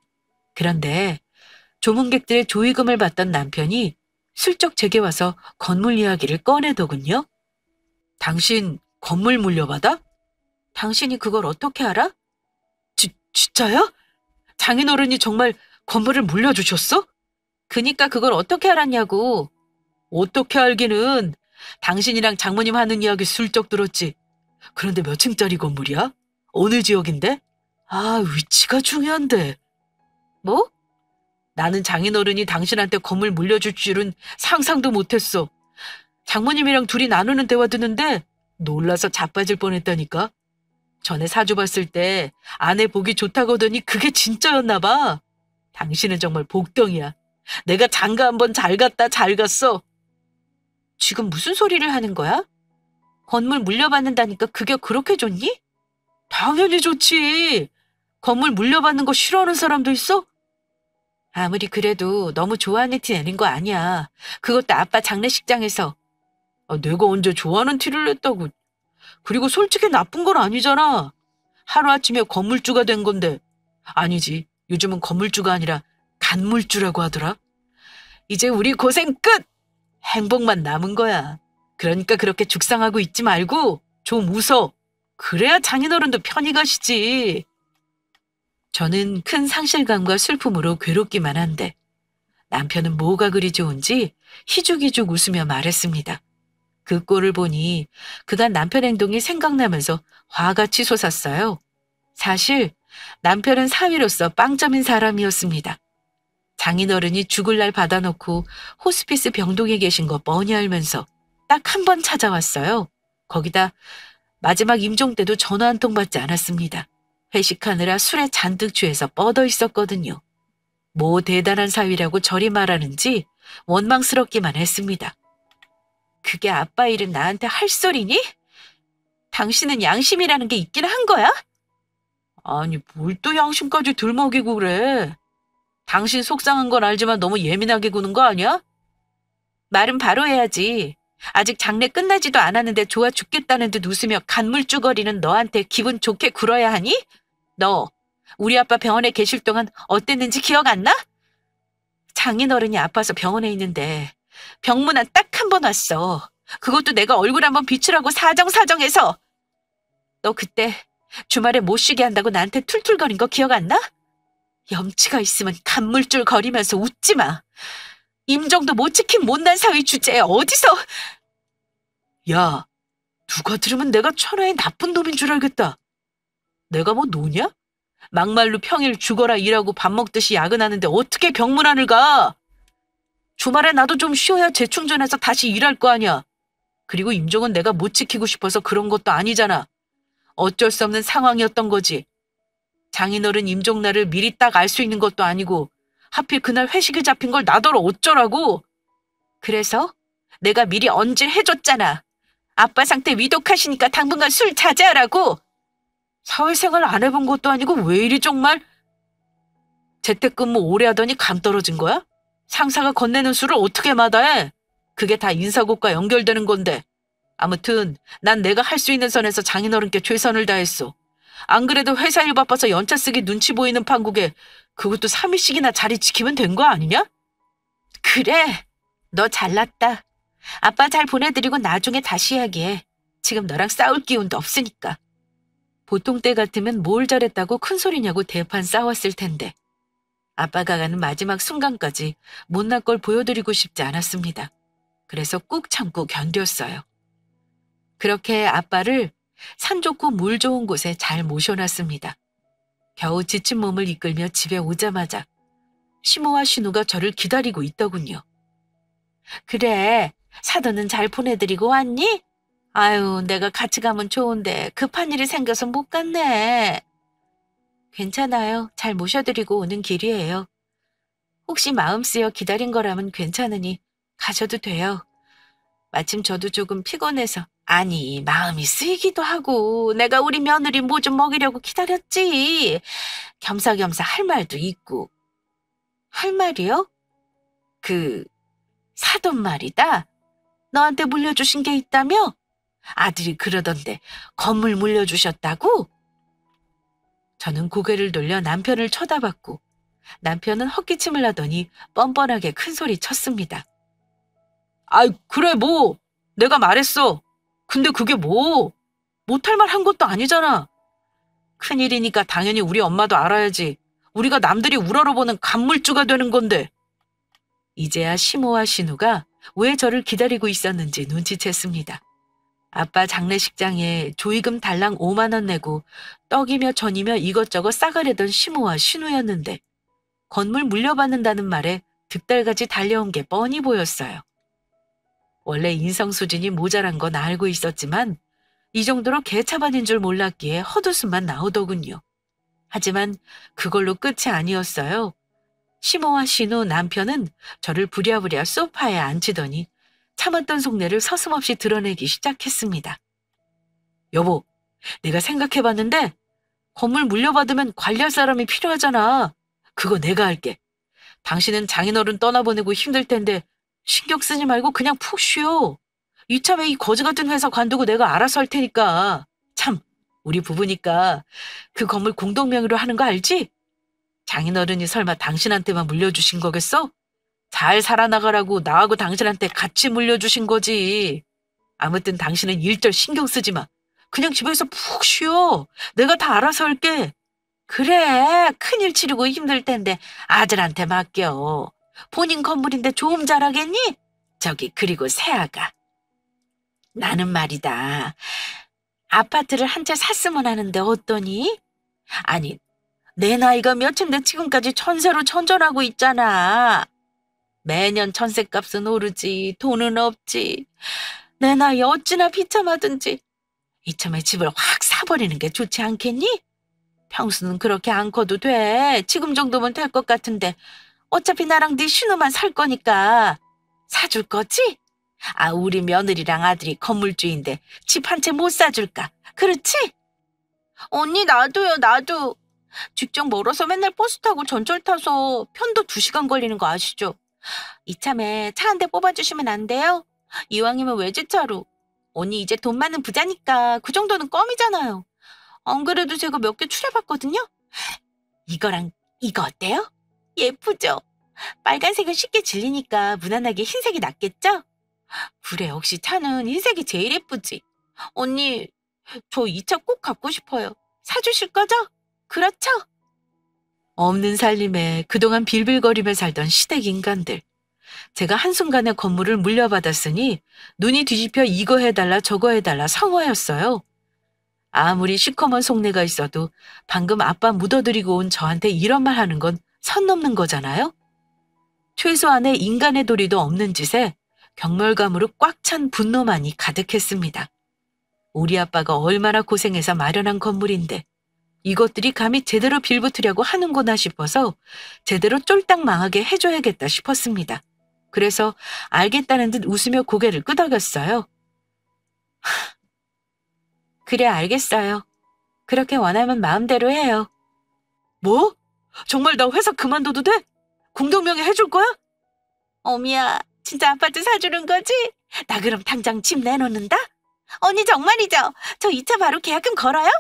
A: 그런데 조문객들의 조의금을 받던 남편이 슬쩍 제게 와서 건물 이야기를 꺼내더군요. 당신 건물 물려받아? 당신이 그걸 어떻게 알아? 진짜요? 장인어른이 정말 건물을 물려주셨어? 그니까 그걸 어떻게 알았냐고. 어떻게 알기는 당신이랑 장모님 하는 이야기 슬쩍 들었지. 그런데 몇 층짜리 건물이야? 어느 지역인데? 아, 위치가 중요한데. 뭐? 나는 장인어른이 당신한테 건물 물려줄 줄은 상상도 못했어. 장모님이랑 둘이 나누는 대화 듣는데 놀라서 자빠질 뻔했다니까. 전에 사주 봤을 때 아내 보기 좋다고 하더니 그게 진짜였나 봐. 당신은 정말 복덩이야. 내가 장가 한번 잘 갔다 잘 갔어. 지금 무슨 소리를 하는 거야? 건물 물려받는다니까 그게 그렇게 좋니? 당연히 좋지. 건물 물려받는 거 싫어하는 사람도 있어? 아무리 그래도 너무 좋아하는 티 내는 거 아니야. 그것도 아빠 장례식장에서. 아, 내가 언제 좋아하는 티를 냈다고. 그리고 솔직히 나쁜 건 아니잖아. 하루아침에 건물주가 된 건데. 아니지. 요즘은 건물주가 아니라 간물주라고 하더라. 이제 우리 고생 끝! 행복만 남은 거야. 그러니까 그렇게 죽상하고 있지 말고 좀 웃어. 그래야 장인어른도 편히 가시지. 저는 큰 상실감과 슬픔으로 괴롭기만 한데 남편은 뭐가 그리 좋은지 희죽희죽 웃으며 말했습니다. 그 꼴을 보니 그간 남편 행동이 생각나면서 화가 치솟았어요. 사실 남편은 사위로서 빵점인 사람이었습니다. 장인어른이 죽을 날 받아놓고 호스피스 병동에 계신 거 뻔히 알면서 딱 한 번 찾아왔어요. 거기다 마지막 임종 때도 전화 한 통 받지 않았습니다. 회식하느라 술에 잔뜩 취해서 뻗어 있었거든요. 뭐 대단한 사위라고 저리 말하는지 원망스럽기만 했습니다. 그게 아빠 일은 나한테 할 소리니? 당신은 양심이라는 게 있긴 한 거야? 아니, 뭘 또 양심까지 들먹이고 그래. 당신 속상한 건 알지만 너무 예민하게 구는 거 아니야? 말은 바로 해야지. 아직 장례 끝나지도 않았는데 좋아 죽겠다는 듯 웃으며 간물쭈거리는 너한테 기분 좋게 굴어야 하니? 너 우리 아빠 병원에 계실 동안 어땠는지 기억 안 나? 장인어른이 아파서 병원에 있는데 병문안 딱 한 번 왔어. 그것도 내가 얼굴 한번 비추라고 사정사정해서. 너 그때 주말에 못 쉬게 한다고 나한테 툴툴거린 거 기억 안 나? 염치가 있으면 간물줄 거리면서 웃지 마. 임종도 못 지킨 못난 사위 주제에 어디서. 야, 누가 들으면 내가 천하의 나쁜 놈인 줄 알겠다. 내가 뭐 노냐? 막말로 평일 죽어라 일하고 밥 먹듯이 야근하는데 어떻게 병문안을 가? 주말에 나도 좀 쉬어야 재충전해서 다시 일할 거 아니야. 그리고 임종은 내가 못 지키고 싶어서 그런 것도 아니잖아. 어쩔 수 없는 상황이었던 거지. 장인어른 임종날을 미리 딱 알 수 있는 것도 아니고 하필 그날 회식이 잡힌 걸 나더러 어쩌라고. 그래서 내가 미리 언질해줬잖아. 아빠 상태 위독하시니까 당분간 술 자제하라고. 사회생활 안 해본 것도 아니고 왜 이리 정말. 재택근무 오래 하더니 감 떨어진 거야? 상사가 건네는 술을 어떻게 마다해? 그게 다 인사고과 연결되는 건데. 아무튼 난 내가 할 수 있는 선에서 장인어른께 최선을 다했어. 안 그래도 회사 일 바빠서 연차 쓰기 눈치 보이는 판국에 그것도 3일씩이나 자리 지키면 된 거 아니냐? 그래, 너 잘났다. 아빠 잘 보내드리고 나중에 다시 이야기해. 지금 너랑 싸울 기운도 없으니까. 보통 때 같으면 뭘 잘했다고 큰소리냐고 대판 싸웠을 텐데. 아빠가 가는 마지막 순간까지 못난 걸 보여드리고 싶지 않았습니다. 그래서 꾹 참고 견뎠어요. 그렇게 아빠를 산 좋고 물 좋은 곳에 잘 모셔놨습니다. 겨우 지친 몸을 이끌며 집에 오자마자 시모와 신우가 저를 기다리고 있더군요. 그래, 사돈은 잘 보내드리고 왔니? 아유, 내가 같이 가면 좋은데 급한 일이 생겨서 못 갔네. 괜찮아요. 잘 모셔드리고 오는 길이에요. 혹시 마음 쓰여 기다린 거라면 괜찮으니 가셔도 돼요. 마침 저도 조금 피곤해서. 아니, 마음이 쓰이기도 하고 내가 우리 며느리 뭐 좀 먹이려고 기다렸지. 겸사겸사 할 말도 있고. 할 말이요? 그 사돈 말이다. 너한테 물려주신 게 있다며? 아들이 그러던데 건물 물려주셨다고? 저는 고개를 돌려 남편을 쳐다봤고 남편은 헛기침을 하더니 뻔뻔하게 큰 소리 쳤습니다. 아이, 그래 뭐. 내가 말했어. 근데 그게 뭐. 못할 말 한 것도 아니잖아. 큰일이니까 당연히 우리 엄마도 알아야지. 우리가 남들이 우러러보는 간물주가 되는 건데. 이제야 시모와 신우가 왜 저를 기다리고 있었는지 눈치챘습니다. 아빠 장례식장에 조의금 달랑 5만 원 내고 떡이며 전이며 이것저것 싸가려던 시모와 신우였는데 건물 물려받는다는 말에 득달같이 달려온 게 뻔히 보였어요. 원래 인성 수준이 모자란 건 알고 있었지만 이 정도로 개차반인 줄 몰랐기에 헛웃음만 나오더군요. 하지만 그걸로 끝이 아니었어요. 시모와 신우 남편은 저를 부랴부랴 소파에 앉히더니 참았던 속내를 서슴없이 드러내기 시작했습니다. 여보, 내가 생각해봤는데 건물 물려받으면 관리할 사람이 필요하잖아. 그거 내가 할게. 당신은 장인어른 떠나보내고 힘들 텐데 신경 쓰지 말고 그냥 푹 쉬어. 이참에 이 거지 같은 회사 관두고 내가 알아서 할 테니까. 참, 우리 부부니까 그 건물 공동명의로 하는 거 알지? 장인어른이 설마 당신한테만 물려주신 거겠어? 잘 살아나가라고 나하고 당신한테 같이 물려주신 거지. 아무튼 당신은 일절 신경 쓰지 마. 그냥 집에서 푹 쉬어. 내가 다 알아서 할게. 그래, 큰일 치르고 힘들 텐데 아들한테 맡겨. 본인 건물인데 좀 잘하겠니? 저기 그리고 새아가. 나는 말이다. 아파트를 한 채 샀으면 하는데 어떠니? 아니, 내 나이가 몇인데 지금까지 전세로 전전하고 있잖아. 매년 전셋값은 오르지 돈은 없지. 내 나이 어찌나 비참하든지 이참에 집을 확 사버리는 게 좋지 않겠니? 평수는 그렇게 안 커도 돼. 지금 정도면 될 것 같은데 어차피 나랑 네 신우만 살 거니까 사줄 거지? 아, 우리 며느리랑 아들이 건물주인데 집 한 채 못 사줄까? 그렇지? 언니 나도요, 나도. 직접 멀어서 맨날 버스 타고 전철 타서 편도 2시간 걸리는 거 아시죠? 이참에 차 한 대 뽑아주시면 안 돼요? 이왕이면 외제차로. 언니 이제 돈 많은 부자니까 그 정도는 껌이잖아요. 안 그래도 제가 몇 개 추려봤거든요? 이거랑 이거 어때요? 예쁘죠? 빨간색은 쉽게 질리니까 무난하게 흰색이 낫겠죠? 그래, 역시 차는 흰색이 제일 예쁘지. 언니, 저 이 차 꼭 갖고 싶어요. 사주실 거죠? 그렇죠? 없는 살림에 그동안 빌빌거리며 살던 시댁 인간들. 제가 한순간에 건물을 물려받았으니 눈이 뒤집혀 이거 해달라 저거 해달라 성화였어요. 아무리 시커먼 속내가 있어도 방금 아빠 묻어들이고 온 저한테 이런 말 하는 건 선 넘는 거잖아요. 최소한의 인간의 도리도 없는 짓에 경멸감으로 꽉 찬 분노만이 가득했습니다. 우리 아빠가 얼마나 고생해서 마련한 건물인데 이것들이 감히 제대로 빌붙으려고 하는구나 싶어서 제대로 쫄딱 망하게 해줘야겠다 싶었습니다. 그래서 알겠다는 듯 웃으며 고개를 끄덕였어요. 그래, 알겠어요. 그렇게 원하면 마음대로 해요. 뭐? 정말 나 회사 그만둬도 돼? 공동명의 해줄 거야? 어미야, 진짜 아파트 사주는 거지? 나 그럼 당장 집 내놓는다? 언니 정말이죠? 저 이 차 바로 계약금 걸어요?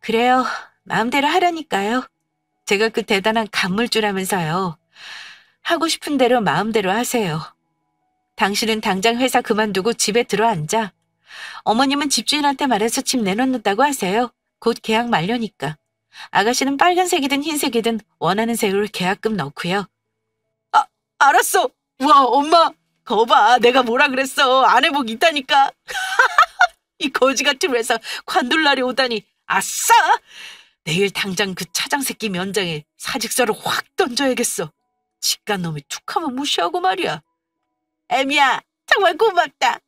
A: 그래요. 마음대로 하라니까요. 제가 그 대단한 간물주라면서요. 하고 싶은 대로 마음대로 하세요. 당신은 당장 회사 그만두고 집에 들어앉아. 어머님은 집주인한테 말해서 집 내놓는다고 하세요. 곧 계약 만료니까. 아가씨는 빨간색이든 흰색이든 원하는 색으로 계약금 넣고요. 아, 알았어. 와, 엄마. 거봐, 내가 뭐라 그랬어. 아내복 있다니까. 이 거지 같은 회사 관둘 날이 오다니. 아싸! 내일 당장 그 차장 새끼 면장에 사직서를 확 던져야겠어. 직간 놈이 툭하면 무시하고 말이야. 애미야, 정말 고맙다.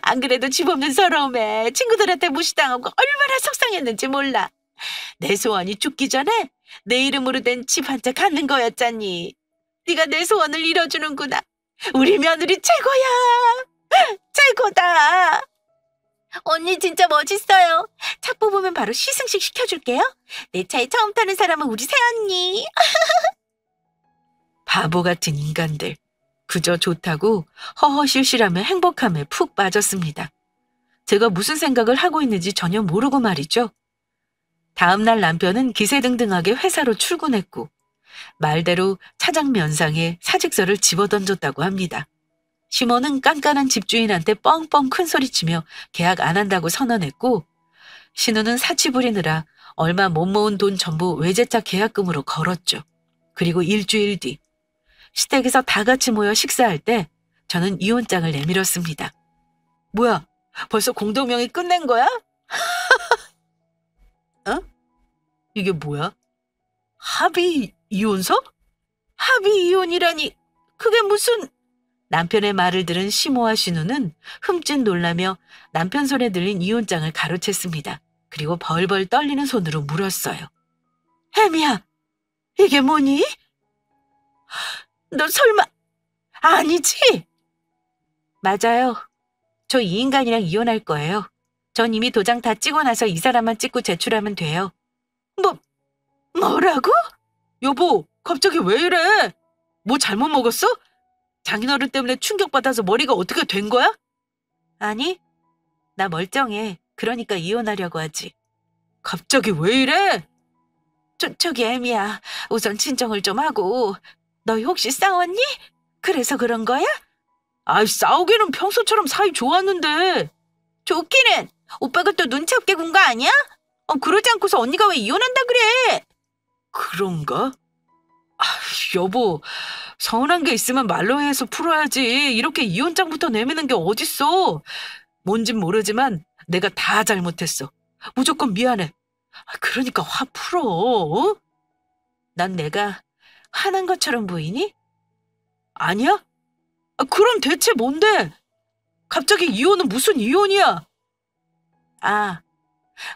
A: 안 그래도 집 없는 서러움에 친구들한테 무시당하고 얼마나 속상했는지 몰라. 내 소원이 죽기 전에 내 이름으로 된 집 한 채 갖는 거였잖니. 네가 내 소원을 이뤄주는구나. 우리 며느리 최고야. 최고다. 언니 진짜 멋있어요. 차 뽑으면 바로 시승식 시켜줄게요. 내 차에 처음 타는 사람은 우리 새언니. 바보 같은 인간들. 그저 좋다고 허허실실하며 행복함에 푹 빠졌습니다. 제가 무슨 생각을 하고 있는지 전혀 모르고 말이죠. 다음날 남편은 기세등등하게 회사로 출근했고 말대로 차장 면상에 사직서를 집어던졌다고 합니다. 시모는 깐깐한 집주인한테 뻥뻥 큰소리치며 계약 안 한다고 선언했고 신우는 사치 부리느라 얼마 못 모은 돈 전부 외제차 계약금으로 걸었죠. 그리고 일주일 뒤 시댁에서 다 같이 모여 식사할 때 저는 이혼장을 내밀었습니다. 뭐야? 벌써 공동명의 끝낸 거야? 어? 이게 뭐야? 합의 이혼서? 합의 이혼이라니 그게 무슨... 남편의 말을 들은 시모와 신우는 흠칫 놀라며 남편 손에 들린 이혼장을 가로챘습니다. 그리고 벌벌 떨리는 손으로 물었어요. 혜미야, 이게 뭐니? 너 설마... 아니지? 맞아요. 저 이 인간이랑 이혼할 거예요. 전 이미 도장 다 찍고 나서 이 사람만 찍고 제출하면 돼요. 뭐라고? 여보, 갑자기 왜 이래? 뭐 잘못 먹었어? 장인어른 때문에 충격받아서 머리가 어떻게 된 거야? 아니, 나 멀쩡해. 그러니까 이혼하려고 하지. 갑자기 왜 이래? 저기 애미야, 우선 진정을 좀 하고. 너 혹시 싸웠니? 그래서 그런 거야? 아이, 싸우기는 평소처럼 사이 좋았는데. 좋기는 오빠가 또 눈치 없게 군 거 아니야? 그러지 않고서 언니가 왜 이혼한다 그래? 그런가? 여보, 서운한 게 있으면 말로 해서 풀어야지. 이렇게 이혼장부터 내미는 게 어딨어. 뭔진 모르지만 내가 다 잘못했어. 무조건 미안해. 그러니까 화 풀어. 어? 난 내가 화난 것처럼 보이니? 아니야? 그럼 대체 뭔데? 갑자기 이혼은 무슨 이혼이야?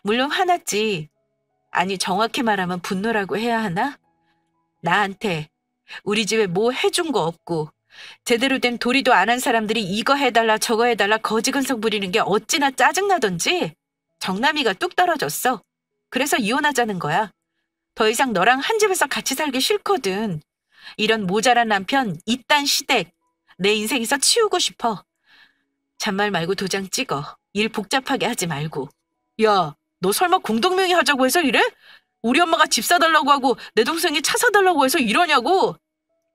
A: 물론 화났지. 아니, 정확히 말하면 분노라고 해야 하나? 나한테 우리 집에 뭐 해준 거 없고 제대로 된 도리도 안 한 사람들이 이거 해달라 저거 해달라 거지근성 부리는 게 어찌나 짜증나던지 정남이가 뚝 떨어졌어. 그래서 이혼하자는 거야. 더 이상 너랑 한 집에서 같이 살기 싫거든. 이런 모자란 남편, 이딴 시댁 내 인생에서 치우고 싶어. 잔말 말고 도장 찍어. 일 복잡하게 하지 말고. 야, 너 설마 공동명의 하자고 해서 이래? 우리 엄마가 집 사달라고 하고 내 동생이 차 사달라고 해서 이러냐고.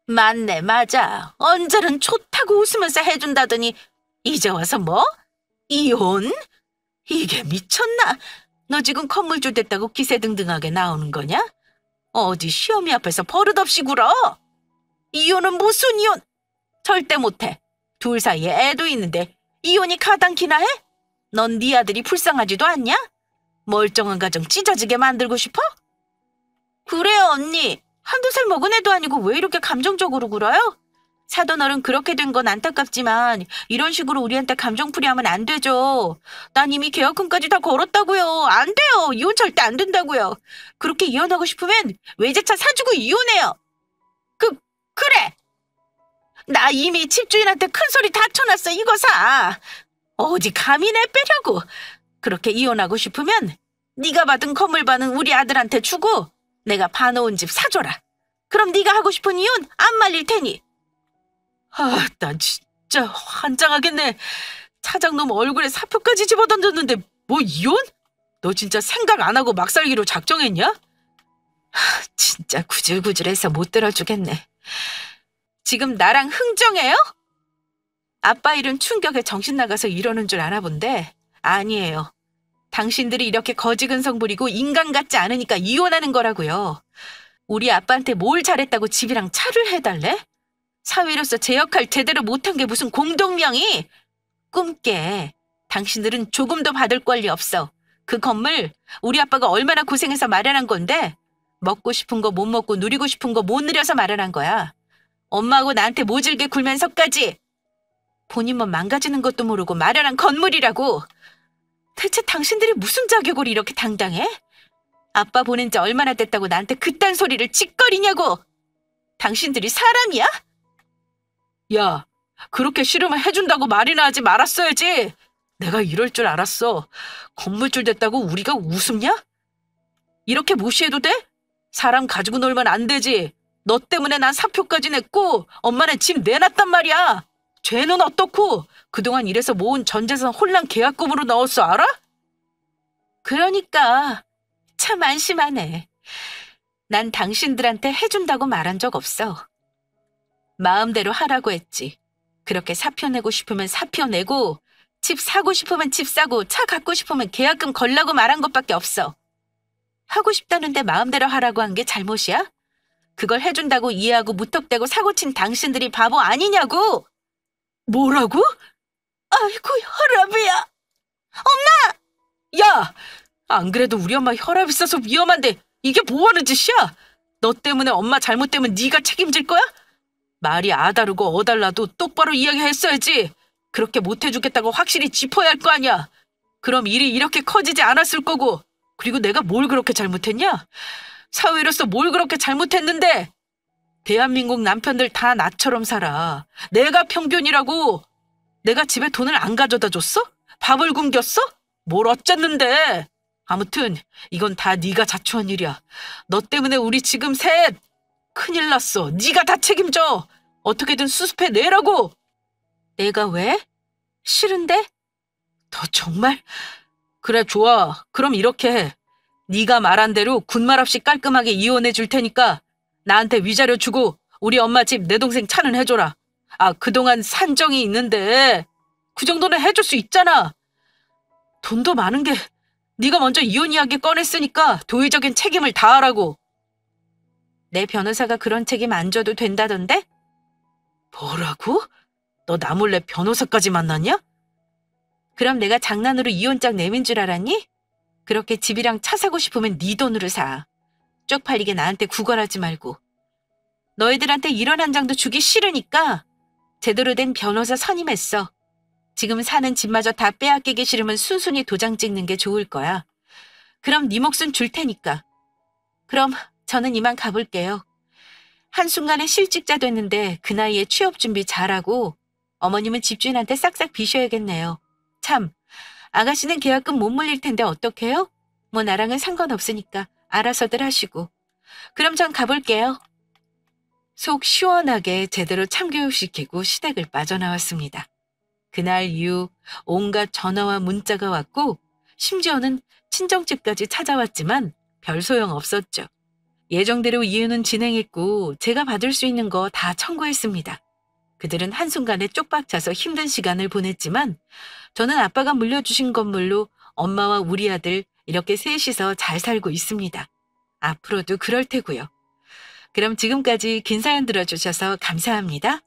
A: 맞네, 맞아. 언제는 좋다고 웃으면서 해준다더니 이제 와서 뭐? 이혼? 이게 미쳤나? 너 지금 건물주 됐다고 기세등등하게 나오는 거냐? 어디 시어미 앞에서 버릇없이 굴어? 이혼은 무슨 이혼? 절대 못해. 둘 사이에 애도 있는데 이혼이 가당키나 해? 넌 네 아들이 불쌍하지도 않냐? 멀쩡한 가정 찢어지게 만들고 싶어? 그래요, 언니. 한두 살 먹은 애도 아니고 왜 이렇게 감정적으로 굴어요? 사돈 어른 그렇게 된 건 안타깝지만 이런 식으로 우리한테 감정풀이하면 안 되죠. 난 이미 계약금까지 다 걸었다고요. 안 돼요. 이혼 절대 안 된다고요. 그렇게 이혼하고 싶으면 외제차 사주고 이혼해요. 그래. 나 이미 집주인한테 큰 소리 다 쳐놨어. 이거 사. 어디 감히 내 빼려고. 그렇게 이혼하고 싶으면 네가 받은 건물 반은 우리 아들한테 주고 내가 봐놓은 집 사줘라. 그럼 네가 하고 싶은 이혼 안 말릴 테니. 난 진짜 환장하겠네. 차장놈 얼굴에 사표까지 집어던졌는데 뭐 이혼? 너 진짜 생각 안 하고 막 살기로 작정했냐? 진짜 구질구질해서 못 들어주겠네. 지금 나랑 흥정해요? 아빠 일은 충격에 정신 나가서 이러는 줄 아나 본데 아니에요. 당신들이 이렇게 거지근성 부리고 인간 같지 않으니까 이혼하는 거라고요. 우리 아빠한테 뭘 잘했다고 집이랑 차를 해달래? 사위로서 제 역할 제대로 못한 게 무슨 공동명의? 꿈깨. 당신들은 조금도 받을 권리 없어. 그 건물 우리 아빠가 얼마나 고생해서 마련한 건데 먹고 싶은 거 못 먹고 누리고 싶은 거 못 누려서 마련한 거야. 엄마하고 나한테 모질게 굴면서까지. 본인만 망가지는 것도 모르고 마련한 건물이라고. 대체 당신들이 무슨 자격으로 이렇게 당당해? 아빠 보낸 지 얼마나 됐다고 나한테 그딴 소리를 찌꺼리냐고. 당신들이 사람이야? 야, 그렇게 싫으면 해준다고 말이나 하지 말았어야지. 내가 이럴 줄 알았어. 건물줄 됐다고 우리가 우습냐? 이렇게 무시해도 돼? 사람 가지고 놀면 안 되지. 너 때문에 난 사표까지 냈고 엄마는 집 내놨단 말이야. 죄는 어떻고 그동안 일해서 모은 전 재산 홀랑 계약금으로 넣었어, 알아? 그러니까 참 안심하네. 난 당신들한테 해준다고 말한 적 없어. 마음대로 하라고 했지. 그렇게 사표 내고 싶으면 사표 내고 집 사고 싶으면 집 사고 차 갖고 싶으면 계약금 걸라고 말한 것밖에 없어. 하고 싶다는데 마음대로 하라고 한 게 잘못이야? 그걸 해준다고 이해하고 무턱대고 사고친 당신들이 바보 아니냐고! 뭐라고? 아이고, 혈압이야. 야! 안 그래도 우리 엄마 혈압 있어서 위험한데 이게 뭐하는 짓이야? 너 때문에 엄마 잘못되면 네가 책임질 거야? 말이 아다르고 어달라도 똑바로 이야기했어야지. 그렇게 못해주겠다고 확실히 짚어야 할 거 아니야. 그럼 일이 이렇게 커지지 않았을 거고. 그리고 내가 뭘 그렇게 잘못했냐? 사회로서 뭘 그렇게 잘못했는데? 대한민국 남편들 다 나처럼 살아. 내가 평균이라고. 내가 집에 돈을 안 가져다 줬어? 밥을 굶겼어? 뭘 어쨌는데? 아무튼 이건 다 네가 자초한 일이야. 너 때문에 우리 지금 셋 큰일 났어. 네가 다 책임져. 어떻게든 수습해 내라고. 내가 왜? 싫은데? 너 정말? 그래, 좋아. 그럼 이렇게 해. 네가 말한 대로 군말 없이 깔끔하게 이혼해 줄 테니까 나한테 위자료 주고 우리 엄마 집 내 동생 차는 해줘라. 아, 그동안 산정이 있는데 그 정도는 해줄 수 있잖아. 돈도 많은 게 네가 먼저 이혼 이야기 꺼냈으니까 도의적인 책임을 다하라고. 내 변호사가 그런 책임 안 져도 된다던데? 뭐라고? 너 나 몰래 변호사까지 만났냐? 그럼 내가 장난으로 이혼장 내민 줄 알았니? 그렇게 집이랑 차 사고 싶으면 네 돈으로 사. 쪽팔리게 나한테 구걸하지 말고. 너희들한테 이런 한 장도 주기 싫으니까 제대로 된 변호사 선임했어. 지금 사는 집마저 다 빼앗기기 싫으면 순순히 도장 찍는 게 좋을 거야. 그럼 네 몫은 줄 테니까. 그럼 저는 이만 가볼게요. 한순간에 실직자 됐는데 그 나이에 취업 준비 잘하고 어머님은 집주인한테 싹싹 비셔야겠네요. 참, 아가씨는 계약금 못 물릴 텐데 어떡해요? 뭐 나랑은 상관없으니까 알아서들 하시고. 그럼 전 가볼게요. 속 시원하게 제대로 참교육시키고 시댁을 빠져나왔습니다. 그날 이후 온갖 전화와 문자가 왔고 심지어는 친정집까지 찾아왔지만 별 소용 없었죠. 예정대로 이혼은 진행했고 제가 받을 수 있는 거 다 청구했습니다. 그들은 한순간에 쪽박차서 힘든 시간을 보냈지만 저는 아빠가 물려주신 건물로 엄마와 우리 아들 이렇게 셋이서 잘 살고 있습니다. 앞으로도 그럴 테고요. 그럼 지금까지 긴 사연 들어주셔서 감사합니다.